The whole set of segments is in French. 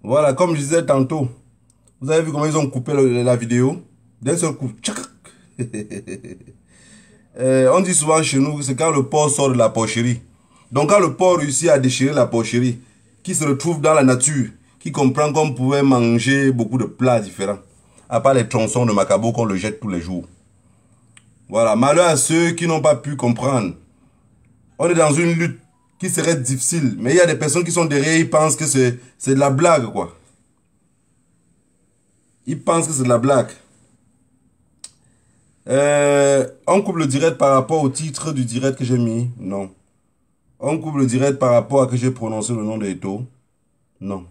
Voilà, comme je disais tantôt, vous avez vu comment ils ont coupé la vidéo d'un seul coup. Tchac. On dit souvent chez nous, c'est quand le porc sort de la porcherie. Donc quand le porc réussit à déchirer la porcherie, qui se retrouve dans la nature, qui comprend qu'on pouvait manger beaucoup de plats différents, à part les tronçons de macabo qu'on le jette tous les jours. Voilà, malheur à ceux qui n'ont pas pu comprendre. On est dans une lutte qui serait difficile, mais il y a des personnes qui sont derrière, ils pensent que c'est de la blague, quoi. Ils pensent que c'est de la blague. On coupe le direct par rapport au titre du direct que j'ai mis? Non. On coupe le direct par rapport à que j'ai prononcé le nom de Eto'o? Non.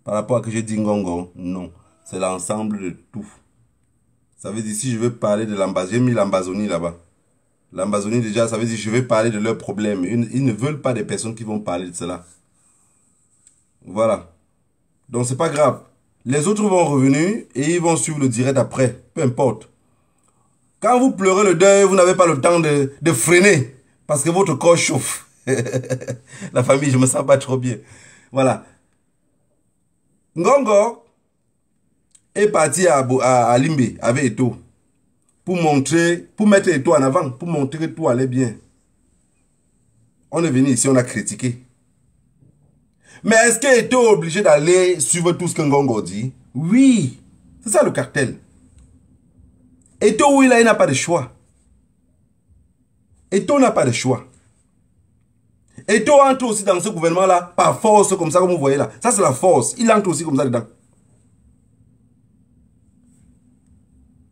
Par rapport à que j'ai dit Ngongo? Non. C'est l'ensemble de tout. Ça veut dire si je veux parler de l'Ambazonie, j'ai mis l'Ambazonie là-bas. L'Ambazonie déjà, ça veut dire je vais parler de leurs problèmes. Ils ne veulent pas des personnes qui vont parler de cela. Voilà. Donc c'est pas grave. Les autres vont revenir et ils vont suivre le direct après. Peu importe. Quand vous pleurez le deuil, vous n'avez pas le temps de freiner. Parce que votre corps chauffe. La famille, je me sens pas trop bien. Voilà. Ngongo est parti à Limbe avec Eto'o. Pour montrer, pour mettre Eto'o en avant. Pour montrer que tout allait bien. On est venu ici, on a critiqué. Mais est-ce que Eto'o est obligé d'aller suivre tout ce que Ngongo dit? Oui. C'est ça le cartel. Eto'o, il n'a pas de choix. Eto'o n'a pas de choix. Eto'o entre aussi dans ce gouvernement-là, par force, comme ça, comme vous voyez là. Ça, c'est la force. Il entre aussi comme ça dedans.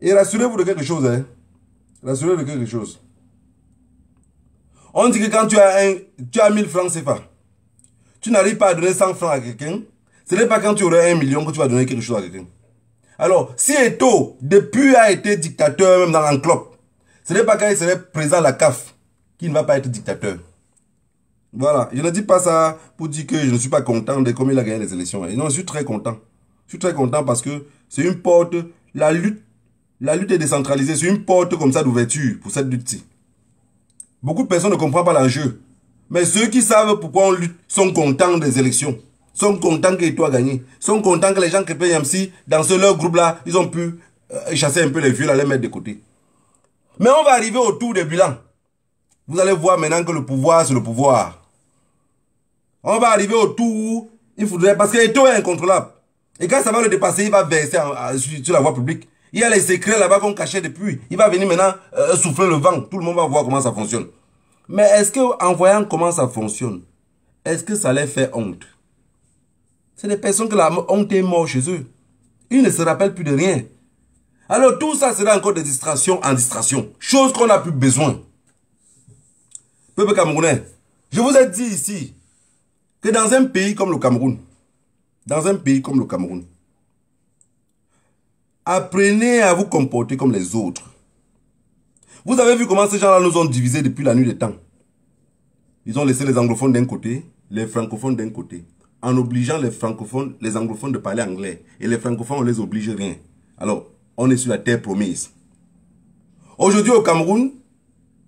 Et rassurez-vous de quelque chose, hein. Rassurez-vous de quelque chose. On dit que quand tu as 1000 francs CFA, tu n'arrives pas à donner 100 francs à quelqu'un, ce n'est pas quand tu aurais 1 million que tu vas donner quelque chose à quelqu'un. Alors, si Eto'o, depuis, a été dictateur, même dans l'enclope, ce n'est pas quand il serait président de la CAF qu'il ne va pas être dictateur. Voilà, je ne dis pas ça pour dire que je ne suis pas content de comment il a gagné les élections. Et non, je suis très content. Je suis très content parce que c'est une porte, la lutte est décentralisée, c'est une porte comme ça d'ouverture pour cette lutte-ci. Beaucoup de personnes ne comprennent pas l'enjeu. Mais ceux qui savent pourquoi on lutte sont contents des élections. Sont contents que Eto'o a gagné. Sont contents que les gens qui payent MC, dans leur groupe-là, ils ont pu chasser un peu les vieux, les mettre de côté. Mais on va arriver au tour des bilans. Vous allez voir maintenant que le pouvoir, c'est le pouvoir. On va arriver au tour où il faudrait... Parce que Eto'o est incontrôlable. Et quand ça va le dépasser, il va verser sur la voie publique. Il y a les secrets là-bas qu'on cachait depuis. Il va venir maintenant souffler le vent. Tout le monde va voir comment ça fonctionne. Mais est-ce qu'en voyant comment ça fonctionne, est-ce que ça les fait honte? C'est des personnes que la honte est morte chez eux. Ils ne se rappellent plus de rien. Alors tout ça sera encore des distractions en distraction. Chose qu'on n'a plus besoin. Peuple camerounais, je vous ai dit ici que dans un pays comme le Cameroun, apprenez à vous comporter comme les autres. Vous avez vu comment ces gens-là nous ont divisés depuis la nuit des temps. Ils ont laissé les anglophones d'un côté, les francophones d'un côté, en obligeant les anglophones de parler anglais. Et les francophones, on ne les oblige rien. Alors, on est sur la terre promise. Aujourd'hui au Cameroun,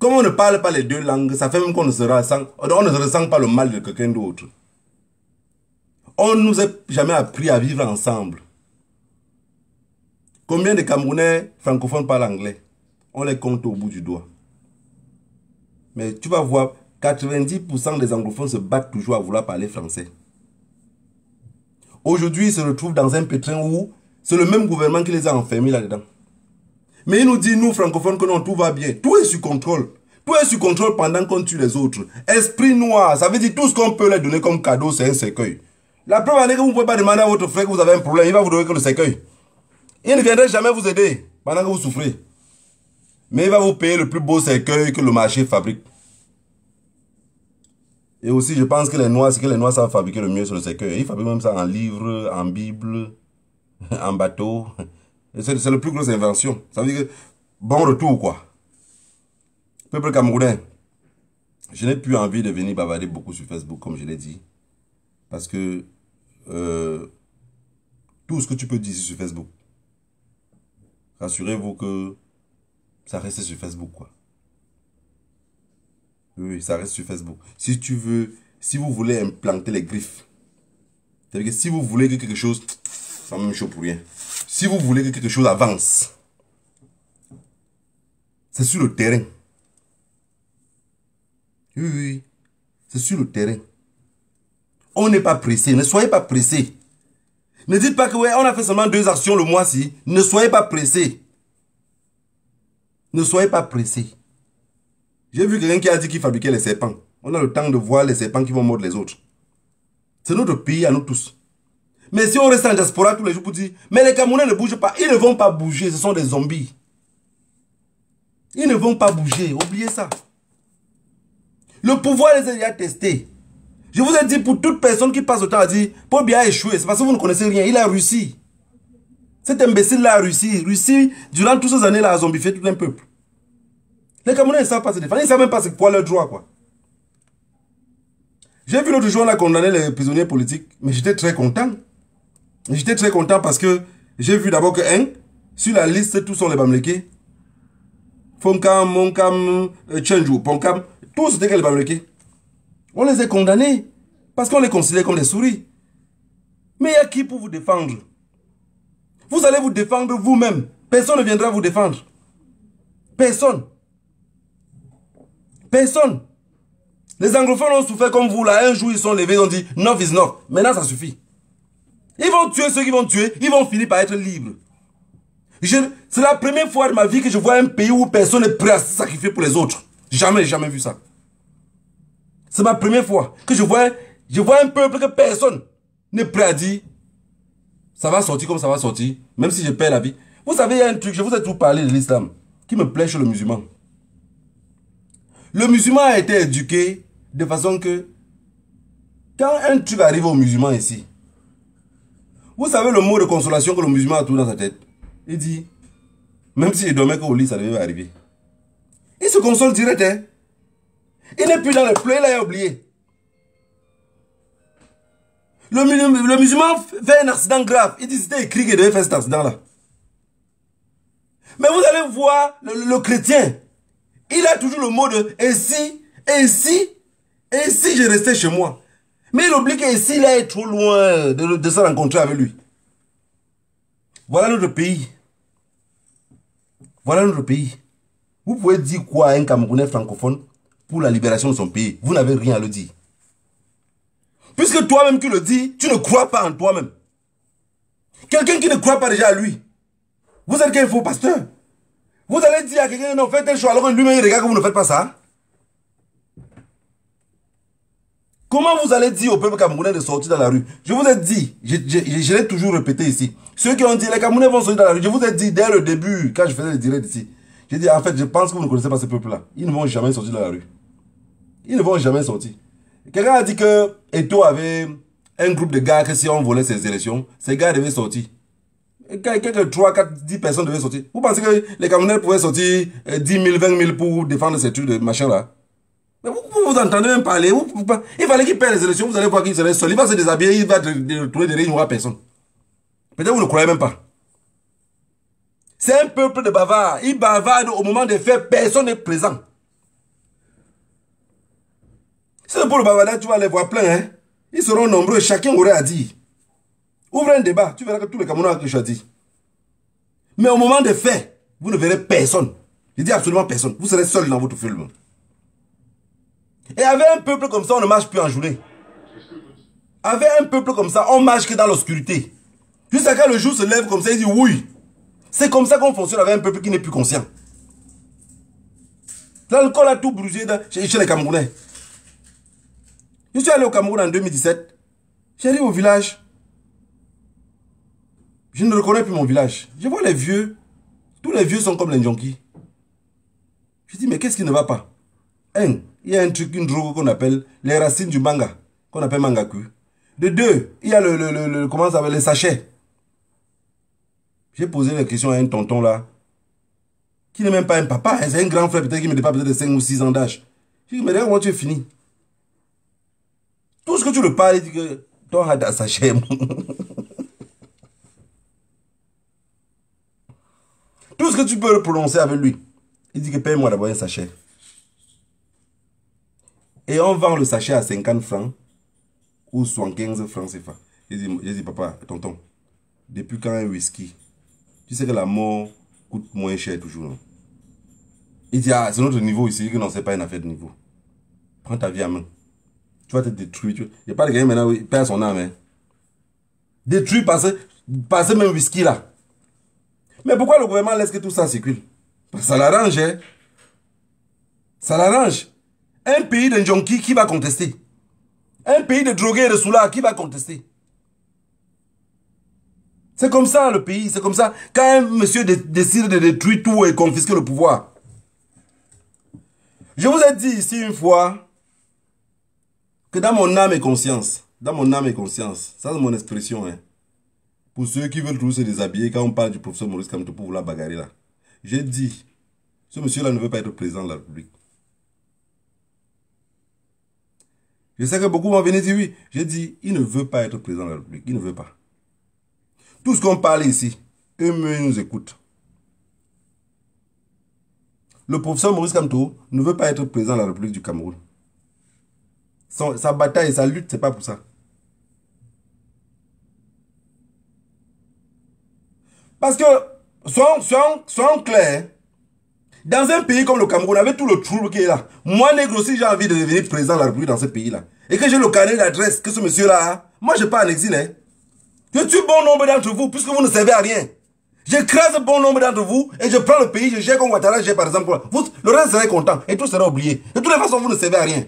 comme on ne parle pas les deux langues, ça fait même qu'on ne se ressent pas le mal de quelqu'un d'autre. On ne nous a jamais appris à vivre ensemble. Combien de Camerounais francophones parlent anglais? On les compte au bout du doigt. Mais tu vas voir, 90% des anglophones se battent toujours à vouloir parler français. Aujourd'hui, ils se retrouvent dans un pétrin où c'est le même gouvernement qui les a enfermés là-dedans. Mais il nous dit, nous francophones, que non, tout va bien. Tout est sous contrôle. Tout est sous contrôle pendant qu'on tue les autres. Esprit noir, ça veut dire tout ce qu'on peut leur donner comme cadeau, c'est un cercueil. La preuve en est que vous ne pouvez pas demander à votre frère que vous avez un problème, il va vous donner que le cercueil. Il ne viendrait jamais vous aider pendant que vous souffrez. Mais il va vous payer le plus beau cercueil que le marché fabrique. Et aussi, je pense que les Noirs, c'est que les Noirs savent fabriquer le mieux sur le cercueil. Ils fabriquent même ça en livre, en Bible, en bateau. C'est la plus grosse invention. Ça veut dire que, bon retour, quoi. Peuple camerounais, je n'ai plus envie de venir bavarder beaucoup sur Facebook, comme je l'ai dit. Parce que tout ce que tu peux dire sur Facebook, rassurez-vous que ça reste sur Facebook, quoi. Oui, ça reste sur Facebook. Si vous voulez implanter les griffes, C'est-à-dire que si vous voulez que quelque chose, c'est même chaud pour rien. Si vous voulez que quelque chose avance, c'est sur le terrain. Oui, oui, c'est sur le terrain. On n'est pas pressé, ne soyez pas pressé. Ne dites pas que ouais, on a fait seulement 2 actions le mois-ci. Ne soyez pas pressé. Ne soyez pas pressé. J'ai vu quelqu'un qui a dit qu'il fabriquait les serpents. On a le temps de voir les serpents qui vont mordre les autres. C'est notre pays à nous tous. Mais si on reste en diaspora tous les jours pour dire, mais les Camerounais ne bougent pas, ils ne vont pas bouger, ce sont des zombies. Ils ne vont pas bouger, oubliez ça. Le pouvoir les a déjà testés. Je vous ai dit, pour toute personne qui passe le temps à dire, Paul Biya a échoué, c'est parce que vous ne connaissez rien, il a réussi. Cet imbécile-là a réussi. Réussi, durant toutes ces années-là, a zombifié tout un peuple. Les Camerounais ne savent pas se défendre, ils ne savent même pas c'est quoi leur droit, quoi. J'ai vu l'autre jour, on a condamné les prisonniers politiques, mais j'étais très content. J'étais très content parce que j'ai vu d'abord que, sur la liste, tous sont les Bamlékés. Fonkam, Monkam, Tchenjou, Ponkam, tous c'était les Bamlékés. On les a condamnés parce qu'on les considère comme des souris. Mais il y a qui pour vous défendre? Vous allez vous défendre vous-même. Personne ne viendra vous défendre. Personne. Personne. Les anglophones ont souffert comme vous là. Un jour, ils sont levés, ils ont dit, enough is enough. Maintenant, ça suffit. Ils vont tuer ceux qui vont tuer. Ils vont finir par être libres. C'est la première fois de ma vie que je vois un pays où personne n'est prêt à se sacrifier pour les autres. Jamais, jamais vu ça. C'est ma première fois que je vois un peuple que personne n'est prêt à dire ça va sortir comme ça va sortir, même si je perds la vie. Vous savez, il y a un truc, je vous ai tout parlé de l'islam, qui me plaît chez le musulman. Le musulman a été éduqué de façon que quand un truc arrive au musulman ici, vous savez le mot de consolation que le musulman a tout dans sa tête. Il dit, même s'il dormait qu'au lit, ça devait arriver. Il se console direct, hein. Il n'est plus dans le pleurs, il a oublié. Le musulman fait un accident grave. Il dit c'était écrit qu'il devait faire cet accident-là. Mais vous allez voir le chrétien. Il a toujours le mot de et si je restais chez moi. Mais il oublie que s'il est trop loin de se rencontrer avec lui. Voilà notre pays. Voilà notre pays. Vous pouvez dire quoi à un Camerounais francophone pour la libération de son pays? Vous n'avez rien à le dire. Puisque toi-même qui le dis, tu ne crois pas en toi-même. Quelqu'un qui ne croit pas déjà à lui. Vous êtes quel faux pasteur? Vous allez dire à quelqu'un, non, faites tel choix, alors que lui-même, il regarde que vous ne faites pas ça. Comment vous allez dire au peuple camerounais de sortir dans la rue? Je vous ai dit, je l'ai toujours répété ici. Ceux qui ont dit, les Camerounais vont sortir dans la rue, je vous ai dit dès le début, quand je faisais le direct ici, j'ai dit, en fait, je pense que vous ne connaissez pas ce peuple-là. Ils ne vont jamais sortir dans la rue. Ils ne vont jamais sortir. Quelqu'un a dit que Eto'o avait un groupe de gars que si on volait ces élections, ces gars devaient sortir. Quelques 3, 4, 10 personnes devaient sortir. Vous pensez que les Camerounais pouvaient sortir 10 000, 20 000 pour défendre ces trucs de machin-là? Mais vous entendez même parler. Il fallait qu'il perde les élections, vous allez voir qu'il serait seul. Il va se déshabiller, il va trouver des réunions à personne. Peut-être que vous ne croyez même pas. C'est un peuple de bavards. Ils bavardent au moment des faits, personne n'est présent. Si c'est pour le bavardage, tu vas les voir plein, hein. Ils seront nombreux, chacun aurait à dire. Ouvre un débat, tu verras que tous les Camerounais ont quelque chose à dire. Mais au moment des faits, vous ne verrez personne. Je dis absolument personne. Vous serez seul dans votre film. Et avec un peuple comme ça, on ne marche plus en journée. Avec un peuple comme ça, on marche que dans l'obscurité. Jusqu'à quand le jour se lève comme ça, il dit oui. C'est comme ça qu'on fonctionne avec un peuple qui n'est plus conscient. L'alcool a tout brûlé chez les Camerounais. Je suis allé au Cameroun en 2017. J'arrive au village. Je ne reconnais plus mon village. Je vois les vieux. Tous les vieux sont comme les junkies. Je dis, mais qu'est-ce qui ne va pas? Il y a un truc, une drogue qu'on appelle les racines du manga, qu'on appelle mangaku. De 2, il y a comment ça s'appelle, les sachets. J'ai posé la question à un tonton là, qui n'est même pas un papa, c'est un grand frère peut-être qui me dépasse peut-être de 5 ou 6 ans d'âge. Je dis, mais regarde, moi tu es fini. Tout ce que tu le parles, il dit que ton a un sachet. Tout ce que tu peux le prononcer avec lui, il dit que paye-moi d'abord un sachet. Et on vend le sachet à 50 francs ou 75 francs CFA. J'ai dit, papa, tonton, depuis quand un whisky, tu sais que la mort coûte moins cher toujours, non? Il dit, ah, c'est notre niveau ici, que non, c'est pas une affaire de niveau. Prends ta vie à main. Tu vas te détruire. Il n'y a pas de gars maintenant, il perd son âme. Hein. Détruire par ce même whisky là. Mais pourquoi le gouvernement laisse que tout ça circule? Parce que ça l'arrange. Hein? Ça l'arrange. Un pays de junkies, qui va contester? Un pays de drogués et de soulards, qui va contester? C'est comme ça le pays, c'est comme ça. Quand un monsieur décide de détruire tout et confisquer le pouvoir. Je vous ai dit ici une fois que dans mon âme et conscience, ça c'est mon expression, hein, pour ceux qui veulent toujours se déshabiller quand on parle du professeur Maurice Kamto pour vouloir bagarrer là, j'ai dit, ce monsieur-là ne veut pas être président de la République. Je sais que beaucoup vont venir dire oui. J'ai dit, il ne veut pas être président de la République. Il ne veut pas. Tout ce qu'on parle ici, eux-mêmes nous écoutent. Le professeur Maurice Kamto ne veut pas être président de la République du Cameroun. Sa bataille, sa lutte, c'est pas pour ça. Parce que, soyons clairs, dans un pays comme le Cameroun, avec tout le trouble qui est là, moi, négro, si j'ai envie de devenir président de la République dans ce pays-là, et que j'ai le carnet d'adresse que ce monsieur-là a, moi, je pars en exil. Hein. Je tue bon nombre d'entre vous, puisque vous ne servez à rien. J'écrase bon nombre d'entre vous, et je prends le pays, je gère comme Ouattara, j'ai par exemple. Vous, le reste serait content, et tout sera oublié. De toutes les façons, vous ne servez à rien.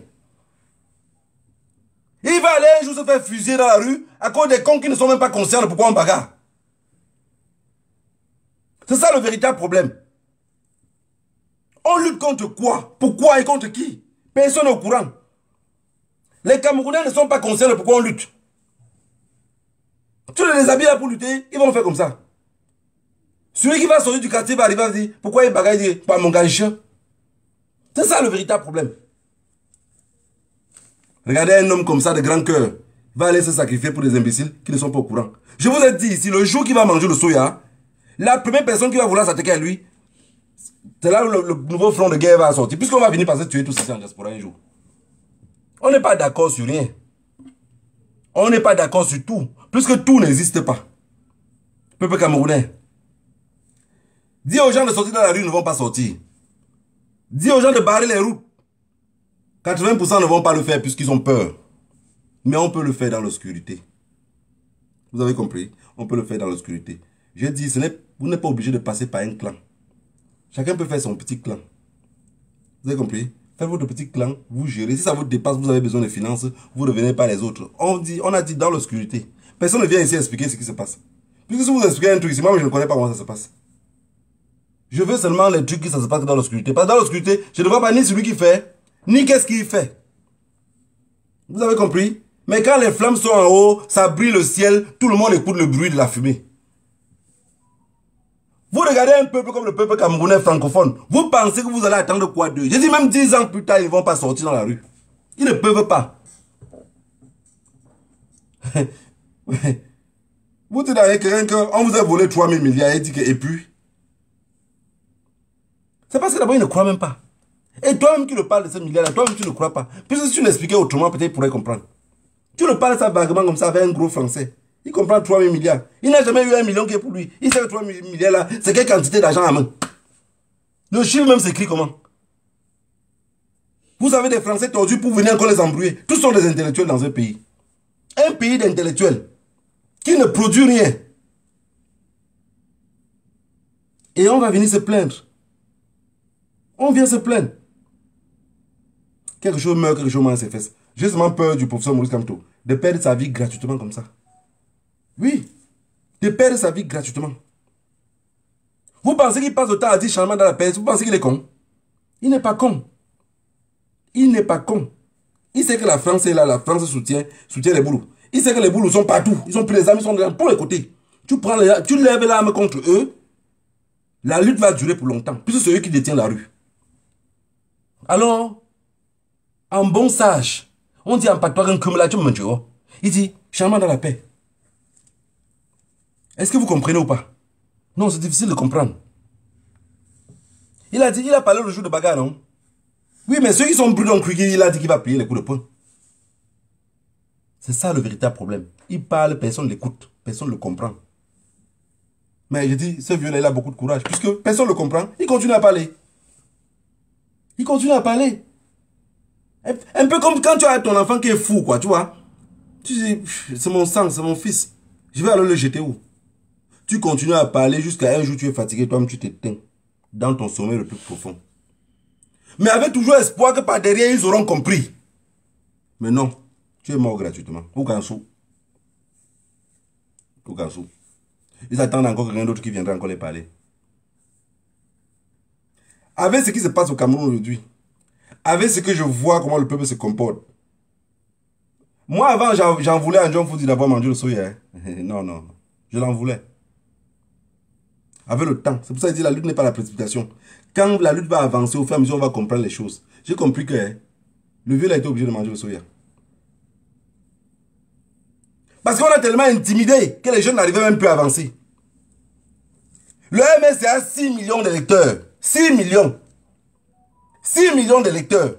Et il va aller un jour se faire fusiller dans la rue, à cause des cons qui ne sont même pas conscients de pourquoi on bagarre. C'est ça le véritable problème. On lutte contre quoi? Pourquoi et contre qui? Personne n'est au courant. Les Camerounais ne sont pas conscients de pourquoi on lutte. Tu les déshabilles là pour lutter, ils vont faire comme ça. Celui qui va sortir du quartier va arriver à dire pourquoi il bagaille, il dit pas mon gars chien. C'est ça le véritable problème. Regardez un homme comme ça de grand cœur, va aller se sacrifier pour des imbéciles qui ne sont pas au courant. Je vous ai dit ici, le jour qu'il va manger le soya, la première personne qui va vouloir s'attaquer à lui, c'est là où le nouveau front de guerre va sortir. Puisqu'on va venir par se tuer tous ici en diaspora un jour. On n'est pas d'accord sur rien. On n'est pas d'accord sur tout. Puisque tout n'existe pas. Peuple camerounais. Dis aux gens de sortir dans la rue, ils ne vont pas sortir. Dis aux gens de barrer les routes. 80% ne vont pas le faire puisqu'ils ont peur. Mais on peut le faire dans l'obscurité. Vous avez compris? On peut le faire dans l'obscurité. J'ai dit, vous n'êtes pas obligé de passer par un clan. Chacun peut faire son petit clan. Vous avez compris? Faites votre petit clan, vous gérez. Si ça vous dépasse, vous avez besoin de finances, vous ne revenez pas les autres. On a dit dans l'obscurité. Personne ne vient ici expliquer ce qui se passe. Puisque si vous expliquez un truc ici, moi je ne connais pas comment ça se passe. Je veux seulement les trucs qui ça se passe dans l'obscurité. Parce que dans l'obscurité, je ne vois pas ni celui qui fait, ni qu'est-ce qu'il fait. Vous avez compris? Mais quand les flammes sont en haut, ça brille le ciel, tout le monde écoute le bruit de la fumée. Vous regardez un peuple comme le peuple camerounais francophone, vous pensez que vous allez attendre quoi d'eux? J'ai dit même 10 ans plus tard, ils ne vont pas sortir dans la rue. Ils ne peuvent pas. Vous dites avec quelqu'un qu'on vous a volé 3 000 milliards et dit que, et puis? C'est parce que d'abord, ils ne croient même pas. Et toi-même qui le parles de ces milliards-là, toi-même tu ne crois pas. Puisque si tu l'expliquais autrement, peut-être il pourrait comprendre. Tu le parles ça vaguement comme ça avec un gros français. Il comprend 3 000 milliards. Il n'a jamais eu 1 million qui est pour lui. Il sait que 3 000 milliards là, c'est quelle quantité d'argent à main. Le chiffre même s'écrit comment? Vous avez des Français tordus pour venir encore les embrouiller. Tous sont des intellectuels dans un pays. Un pays d'intellectuels qui ne produit rien. Et on va venir se plaindre. On vient se plaindre. Quelque chose meurt, quelque chose mange ses fesses. J'ai seulement peur du professeur Maurice Kamto de perdre sa vie gratuitement comme ça. Oui, de perdre sa vie gratuitement. Vous pensez qu'il passe le temps à dire changement dans la paix? Vous pensez qu'il est con? Il n'est pas con. Il n'est pas con. Il sait que la France est là, la France soutient les boulous. Il sait que les boulous sont partout. Ils ont pris les armes, ils sont dans tous les côtés. Tu lèves l'arme contre eux, la lutte va durer pour longtemps, puisque c'est eux qui détiennent la rue. Alors, en bon sage, on dit en patois un cumulatif, il dit changement dans la paix. Est-ce que vous comprenez ou pas? Non, c'est difficile de comprendre. Il a parlé le jour de bagarre, non? Oui, mais ceux qui sont brûlés ont cru qu'il a dit qu'il va payer les coups de poing. C'est ça le véritable problème. Il parle, personne ne l'écoute, personne ne le comprend. Mais je dis, ce vieux-là, il a beaucoup de courage. Puisque personne ne le comprend, il continue à parler. Il continue à parler. Un peu comme quand tu as ton enfant qui est fou, quoi, tu vois. Tu dis, c'est mon sang, c'est mon fils. Je vais aller le jeter où? Tu continues à parler jusqu'à un jour, tu es fatigué, toi-même, tu t'éteins dans ton sommeil le plus profond. Mais avec toujours espoir que par derrière, ils auront compris. Mais non, tu es mort gratuitement. Ou Gansou. Ou Gansou. Ils attendent encore quelqu'un d'autre qui viendra encore les parler. Avec ce qui se passe au Cameroun aujourd'hui, avec ce que je vois, comment le peuple se comporte. Moi, avant, j'en voulais à John Foudi d'avoir mangé le soya. Non, non. Je l'en voulais. Avec le temps. C'est pour ça que je dis la lutte n'est pas la précipitation. Quand la lutte va avancer, au fur et à mesure, on va comprendre les choses. J'ai compris que le vieux a été obligé de manger le soya. Parce qu'on a tellement intimidé que les jeunes n'arrivaient même plus à avancer. Le MS a 6 millions d'électeurs. 6 millions. 6 millions d'électeurs.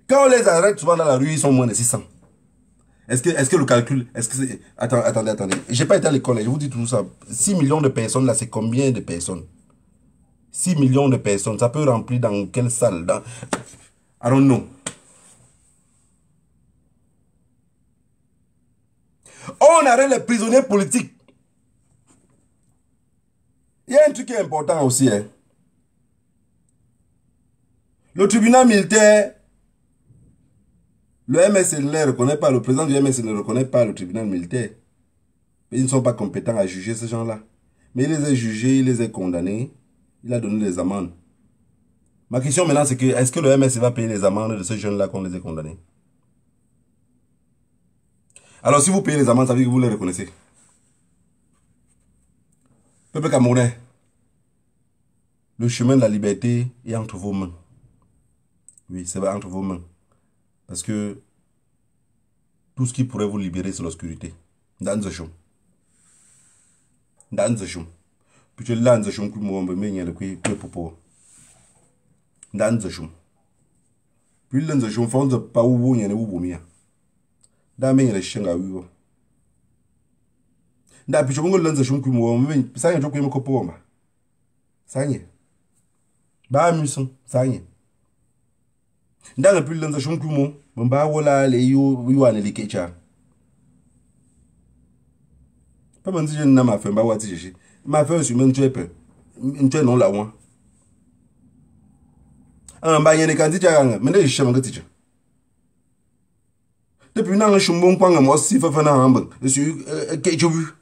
Quand on les arrête souvent dans la rue, ils sont moins de 600. Est-ce que le calcul... Est-ce que c'est... Attendez. J'ai pas été à l'école, je vous dis tout ça. 6 millions de personnes, là, c'est combien de personnes? 6 millions de personnes, ça peut remplir dans quelle salle? Dans... I don't know. On arrête les prisonniers politiques. Il y a un truc qui est important aussi. Hein. Le tribunal militaire, le MSN ne les reconnaît pas, le président du MSN ne reconnaît pas le tribunal militaire. Ils ne sont pas compétents à juger ces gens-là. Mais il les a jugés, il les a condamnés, il a donné les amendes. Ma question maintenant, c'est que est-ce que le MSN va payer les amendes de ces jeunes-là qu'on les a condamnés? Alors si vous payez les amendes, ça veut dire que vous les reconnaissez. Peuple camerounais, le chemin de la liberté est entre vos mains. Oui, c'est entre vos mains. Parce que tout ce qui pourrait vous libérer, c'est l'obscurité. Dans le chum. Dans le chum. Puis tu l'as dans le chum, mais il y a le popo. Dans le chum. Puis dans le chum, fond de pas où il y a le boumia. Dans le chien à où. Dans le chum, dans le chum, ça y est, je peux me copo. Ça y est. Bah, amusant, ça y est. Dans le plus de chum kumo, mba wala le you ane li kecha. Pas me dire na ma fait mba wati jeje. Ma fait sur men tuepe. Ntue non la wan. An ba yene kan ticha nga, me ne shema nga ticha. Depuis na nga shumbo kwanga mo si fa na hamba. Sur kechobu.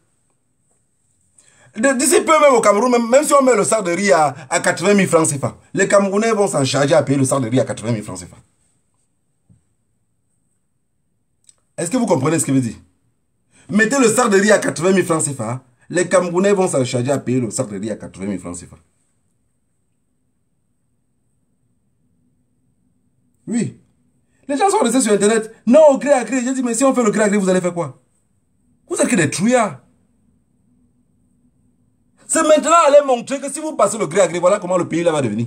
D'ici peu même au Cameroun, même si on met le sac de riz à 80 000 francs CFA, les Camerounais vont s'en charger à payer le sac de riz à 80 000 francs CFA. Est-ce que vous comprenez ce que je veux dire? Mettez le sac de riz à 80 000 francs CFA, les Camerounais vont s'en charger à payer le sac de riz à 80 000 francs CFA. Oui. Les gens sont restés sur Internet. Non, au gré à gré. J'ai dit, mais si on fait le gré à gré, vous allez faire quoi? Vous êtes que des trouillards. C'est maintenant aller montrer que si vous passez le gré à gré, voilà comment le pays là va devenir.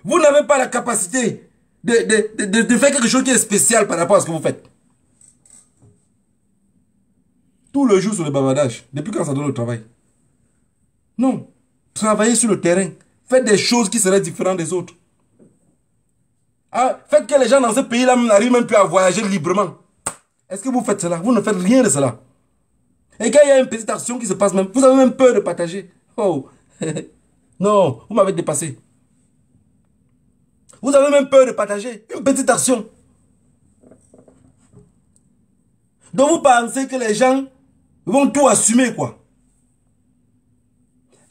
Vous n'avez pas la capacité de faire quelque chose qui est spécial par rapport à ce que vous faites. Tout le jour sur le bavardage. Depuis quand ça donne le travail? Non. Travaillez sur le terrain. Faites des choses qui seraient différentes des autres. Ah, faites que les gens dans ce pays-là n'arrivent même plus à voyager librement. Est-ce que vous faites cela? Vous ne faites rien de cela. Et quand il y a une petite action qui se passe même, vous avez même peur de partager. Oh, non, vous m'avez dépassé. Vous avez même peur de partager une petite action. Donc vous pensez que les gens vont tout assumer, quoi.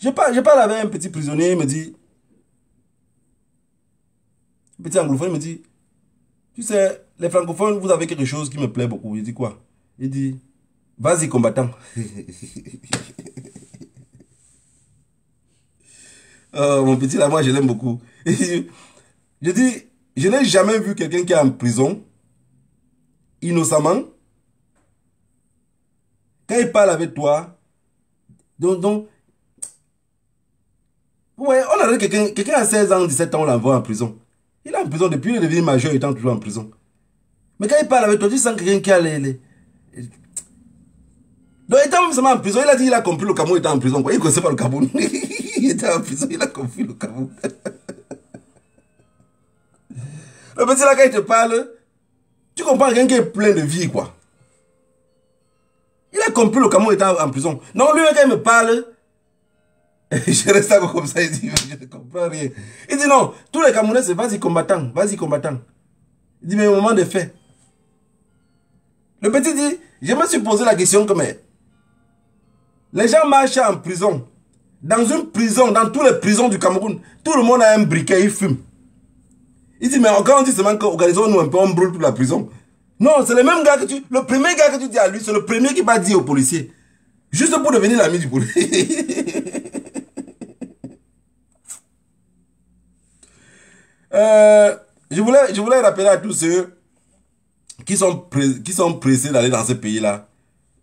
Je parle avec un petit prisonnier, il me dit, un petit anglophone, il me dit, tu sais, les francophones, vous avez quelque chose qui me plaît beaucoup. Il dit quoi? Il dit, vas-y combattant. Oh, mon petit là, moi je l'aime beaucoup. Je dis, je n'ai jamais vu quelqu'un qui est en prison, innocemment, quand il parle avec toi, donc ouais, on a quelqu'un à 16 ans, 17 ans, on l'envoie en prison. Il est en prison depuis, il est devenu majeur, il est toujours en prison. Mais quand il parle avec toi, tu sens quelqu'un qui a les... Donc, étant seulement en prison, il a dit qu'il a compris le Cameroun était en prison. Quoi. Il ne connaissait pas le Cameroun. Il était en prison, il a compris le Cameroun. Le petit là, quand il te parle, tu comprends quelqu'un qui est plein de vie, quoi. Il a compris le Cameroun était en prison. Non, lui, quand il me parle, je reste comme ça, il dit, je ne comprends rien. Il dit non, tous les Camerounais, c'est vas-y combattant, vas-y combattant. Il dit, mais au moment des faits. Le petit dit, je me suis posé la question que, mais, les gens marchent en prison. Dans une prison, dans toutes les prisons du Cameroun, tout le monde a un briquet, il fume. Il dit, mais quand on dit seulement qu'organisons-nous un peu, on brûle toute la prison. Non, c'est le même gars que tu... Le premier gars que tu dis à lui, c'est le premier qui va dire au policier. Juste pour devenir l'ami du policier. Je voulais rappeler à tous ceux qui sont pressés d'aller dans ce pays-là.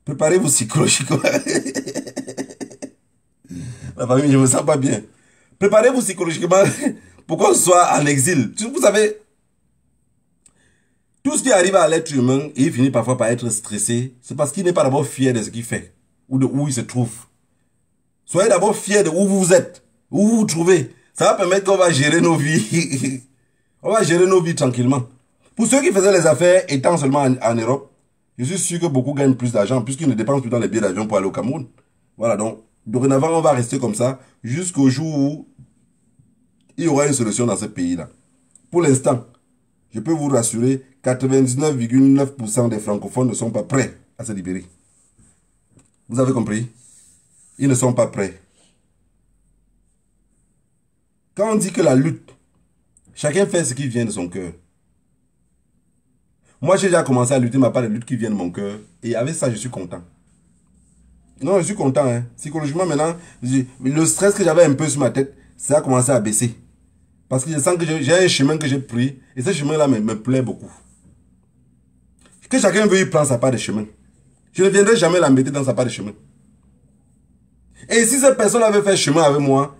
Préparez-vous psychologiquement. La famille, je ne me sens pas bien. Préparez-vous psychologiquement pour qu'on soit en exil. Vous savez, tout ce qui arrive à l'être humain, et il finit parfois par être stressé, c'est parce qu'il n'est pas d'abord fier de ce qu'il fait, ou de où il se trouve. Soyez d'abord fier de où vous êtes, où vous vous trouvez. Ça va permettre qu'on va gérer nos vies. On va gérer nos vies tranquillement. Pour ceux qui faisaient les affaires étant seulement en Europe, je suis sûr que beaucoup gagnent plus d'argent puisqu'ils ne dépensent plus dans les billets d'avion pour aller au Cameroun. Voilà, donc, dorénavant, on va rester comme ça jusqu'au jour où il y aura une solution dans ce pays-là. Pour l'instant, je peux vous rassurer, 99,9% des francophones ne sont pas prêts à se libérer. Vous avez compris? Ils ne sont pas prêts. Quand on dit que la lutte, chacun fait ce qui vient de son cœur. Moi, j'ai déjà commencé à lutter, mais pas de lutte qui vient de mon cœur. Et avec ça, je suis content. Non, je suis content. Hein. Psychologiquement, maintenant, le stress que j'avais un peu sur ma tête, ça a commencé à baisser. Parce que je sens que j'ai un chemin que j'ai pris. Et ce chemin-là me plaît beaucoup. Que chacun veuille prendre sa part de chemin. Je ne viendrai jamais l'embêter dans sa part de chemin. Et si cette personne avait fait chemin avec moi,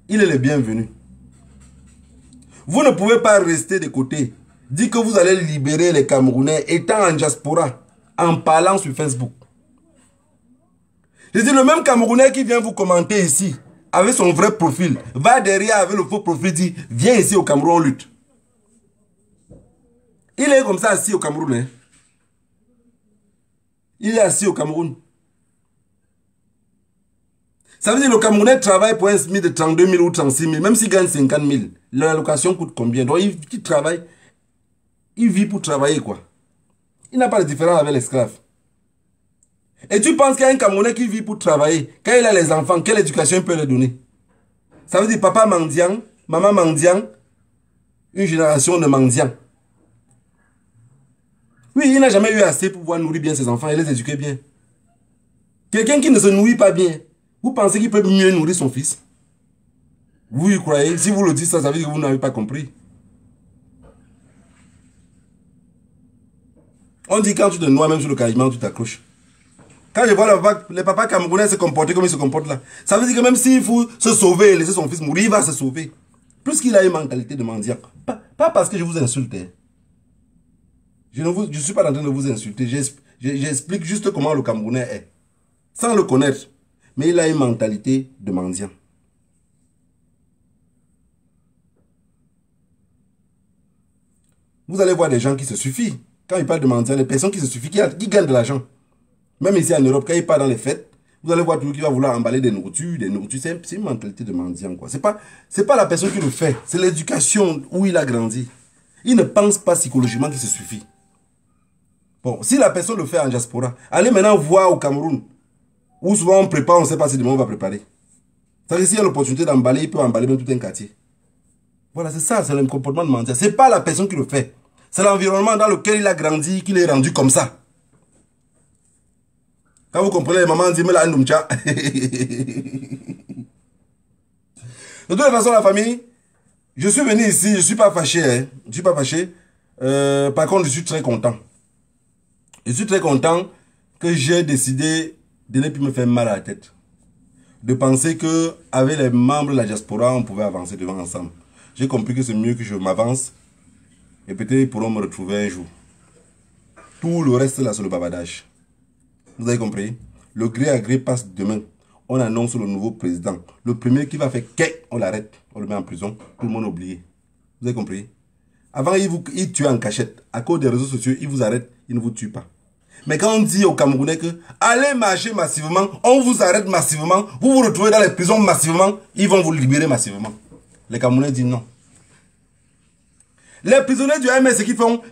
il est le bienvenu. Vous ne pouvez pas rester de côté. Dire que vous allez libérer les Camerounais étant en diaspora, en parlant sur Facebook. Je dis, le même Camerounais qui vient vous commenter ici, avec son vrai profil, va derrière avec le faux profil, dit, viens ici au Cameroun, on lutte. Il est comme ça assis au Cameroun. Hein? Il est assis au Cameroun. Ça veut dire que le Camerounais travaille pour un SMIC de 32 000 ou 36 000, même s'il gagne 50 000. L'allocation coûte combien? Donc il travaille, il vit pour travailler quoi. Il n'a pas de différence avec l'esclave. Et tu penses qu'il y a un Camerounais qui vit pour travailler, quand il a les enfants, quelle éducation il peut leur donner? Ça veut dire papa mendiant, maman mendiant, une génération de mendiants. Oui, il n'a jamais eu assez pour pouvoir nourrir bien ses enfants et les éduquer bien. Quelqu'un qui ne se nourrit pas bien, vous pensez qu'il peut mieux nourrir son fils? Vous y croyez? Si vous le dites ça, ça veut dire que vous n'avez pas compris. On dit quand tu te noies même sur le caïman, tu t'accroches. Quand je vois les papas camerounais se comporter comme ils se comportent là, ça veut dire que même s'il faut se sauver et laisser son fils mourir, il va se sauver. Puisqu'il a une mentalité de mendiant. Pas parce que je vous insulte. Hein. Je ne suis pas en train de vous insulter. J'explique juste comment le Camerounais est. Sans le connaître. Mais il a une mentalité de mendiant. Vous allez voir des gens qui se suffisent. Quand ils parlent de mendiant, les personnes qui se suffisent, qui gagnent de l'argent. Même ici en Europe, quand ils partent dans les fêtes, vous allez voir tout le monde qui va vouloir emballer des nourritures. C'est une mentalité de mendiant. Ce n'est pas la personne qui le fait. C'est l'éducation où il a grandi. Il ne pense pas psychologiquement qu'il se suffit. Bon, si la personne le fait en diaspora, allez maintenant voir au Cameroun, où souvent on prépare, on ne sait pas si demain on va préparer. C'est-à-dire s'il y a l'opportunité d'emballer, il peut emballer même tout un quartier. Voilà, c'est ça, c'est le comportement de mendiant. Ce n'est pas la personne qui le fait. C'est l'environnement dans lequel il a grandi, qu'il est rendu comme ça. Quand vous comprenez, les mamans disent, mais là, Ndoumcha. De toute façon, la famille, je suis venu ici, je ne suis pas fâché. Hein. Je ne suis pas fâché. Par contre, je suis très content. Je suis très content que j'ai décidé de ne plus me faire mal à la tête. De penser qu'avec les membres de la diaspora, on pouvait avancer devant ensemble. J'ai compris que c'est mieux que je m'avance. Et peut-être ils pourront me retrouver un jour. Tout le reste là, c'est le bavardage. Vous avez compris? Le gré à gré passe demain. On annonce le nouveau président. Le premier qui va faire qu'est, on l'arrête. On le met en prison. Tout le monde oublie. Vous avez compris? Avant, il tue en cachette. À cause des réseaux sociaux, il vous arrête. Il ne vous tue pas. Mais quand on dit aux Camerounais que allez marcher massivement, on vous arrête massivement, vous vous retrouvez dans les prisons massivement, ils vont vous libérer massivement. Les Camerounais disent non. Les prisonniers du MS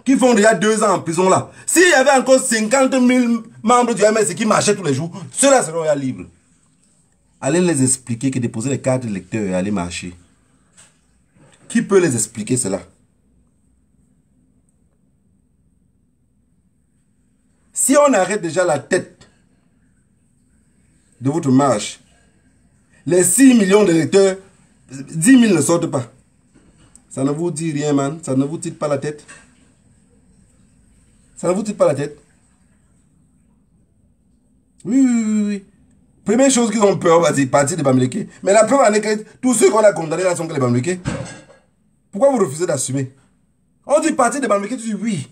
qui font déjà 2 ans en prison là, s'il y avait encore 50 000 membres du MS qui marchaient tous les jours, ceux-là seront libres. Allez les expliquer que déposer les cartes de lecteur et aller marcher. Qui peut les expliquer cela? Si on arrête déjà la tête de votre marche, les 6 millions de lecteurs, 10 000 ne sortent pas. Ça ne vous dit rien, man. Ça ne vous tire pas la tête. Ça ne vous tire pas la tête. Oui. Première chose qu'ils ont peur, vas-y, partir de Bamileke. Mais la preuve en est que tous ceux qu'on a condamnés là sont que les Bamileke. Pourquoi vous refusez d'assumer? On dit partir de Bamileke, tu dis oui.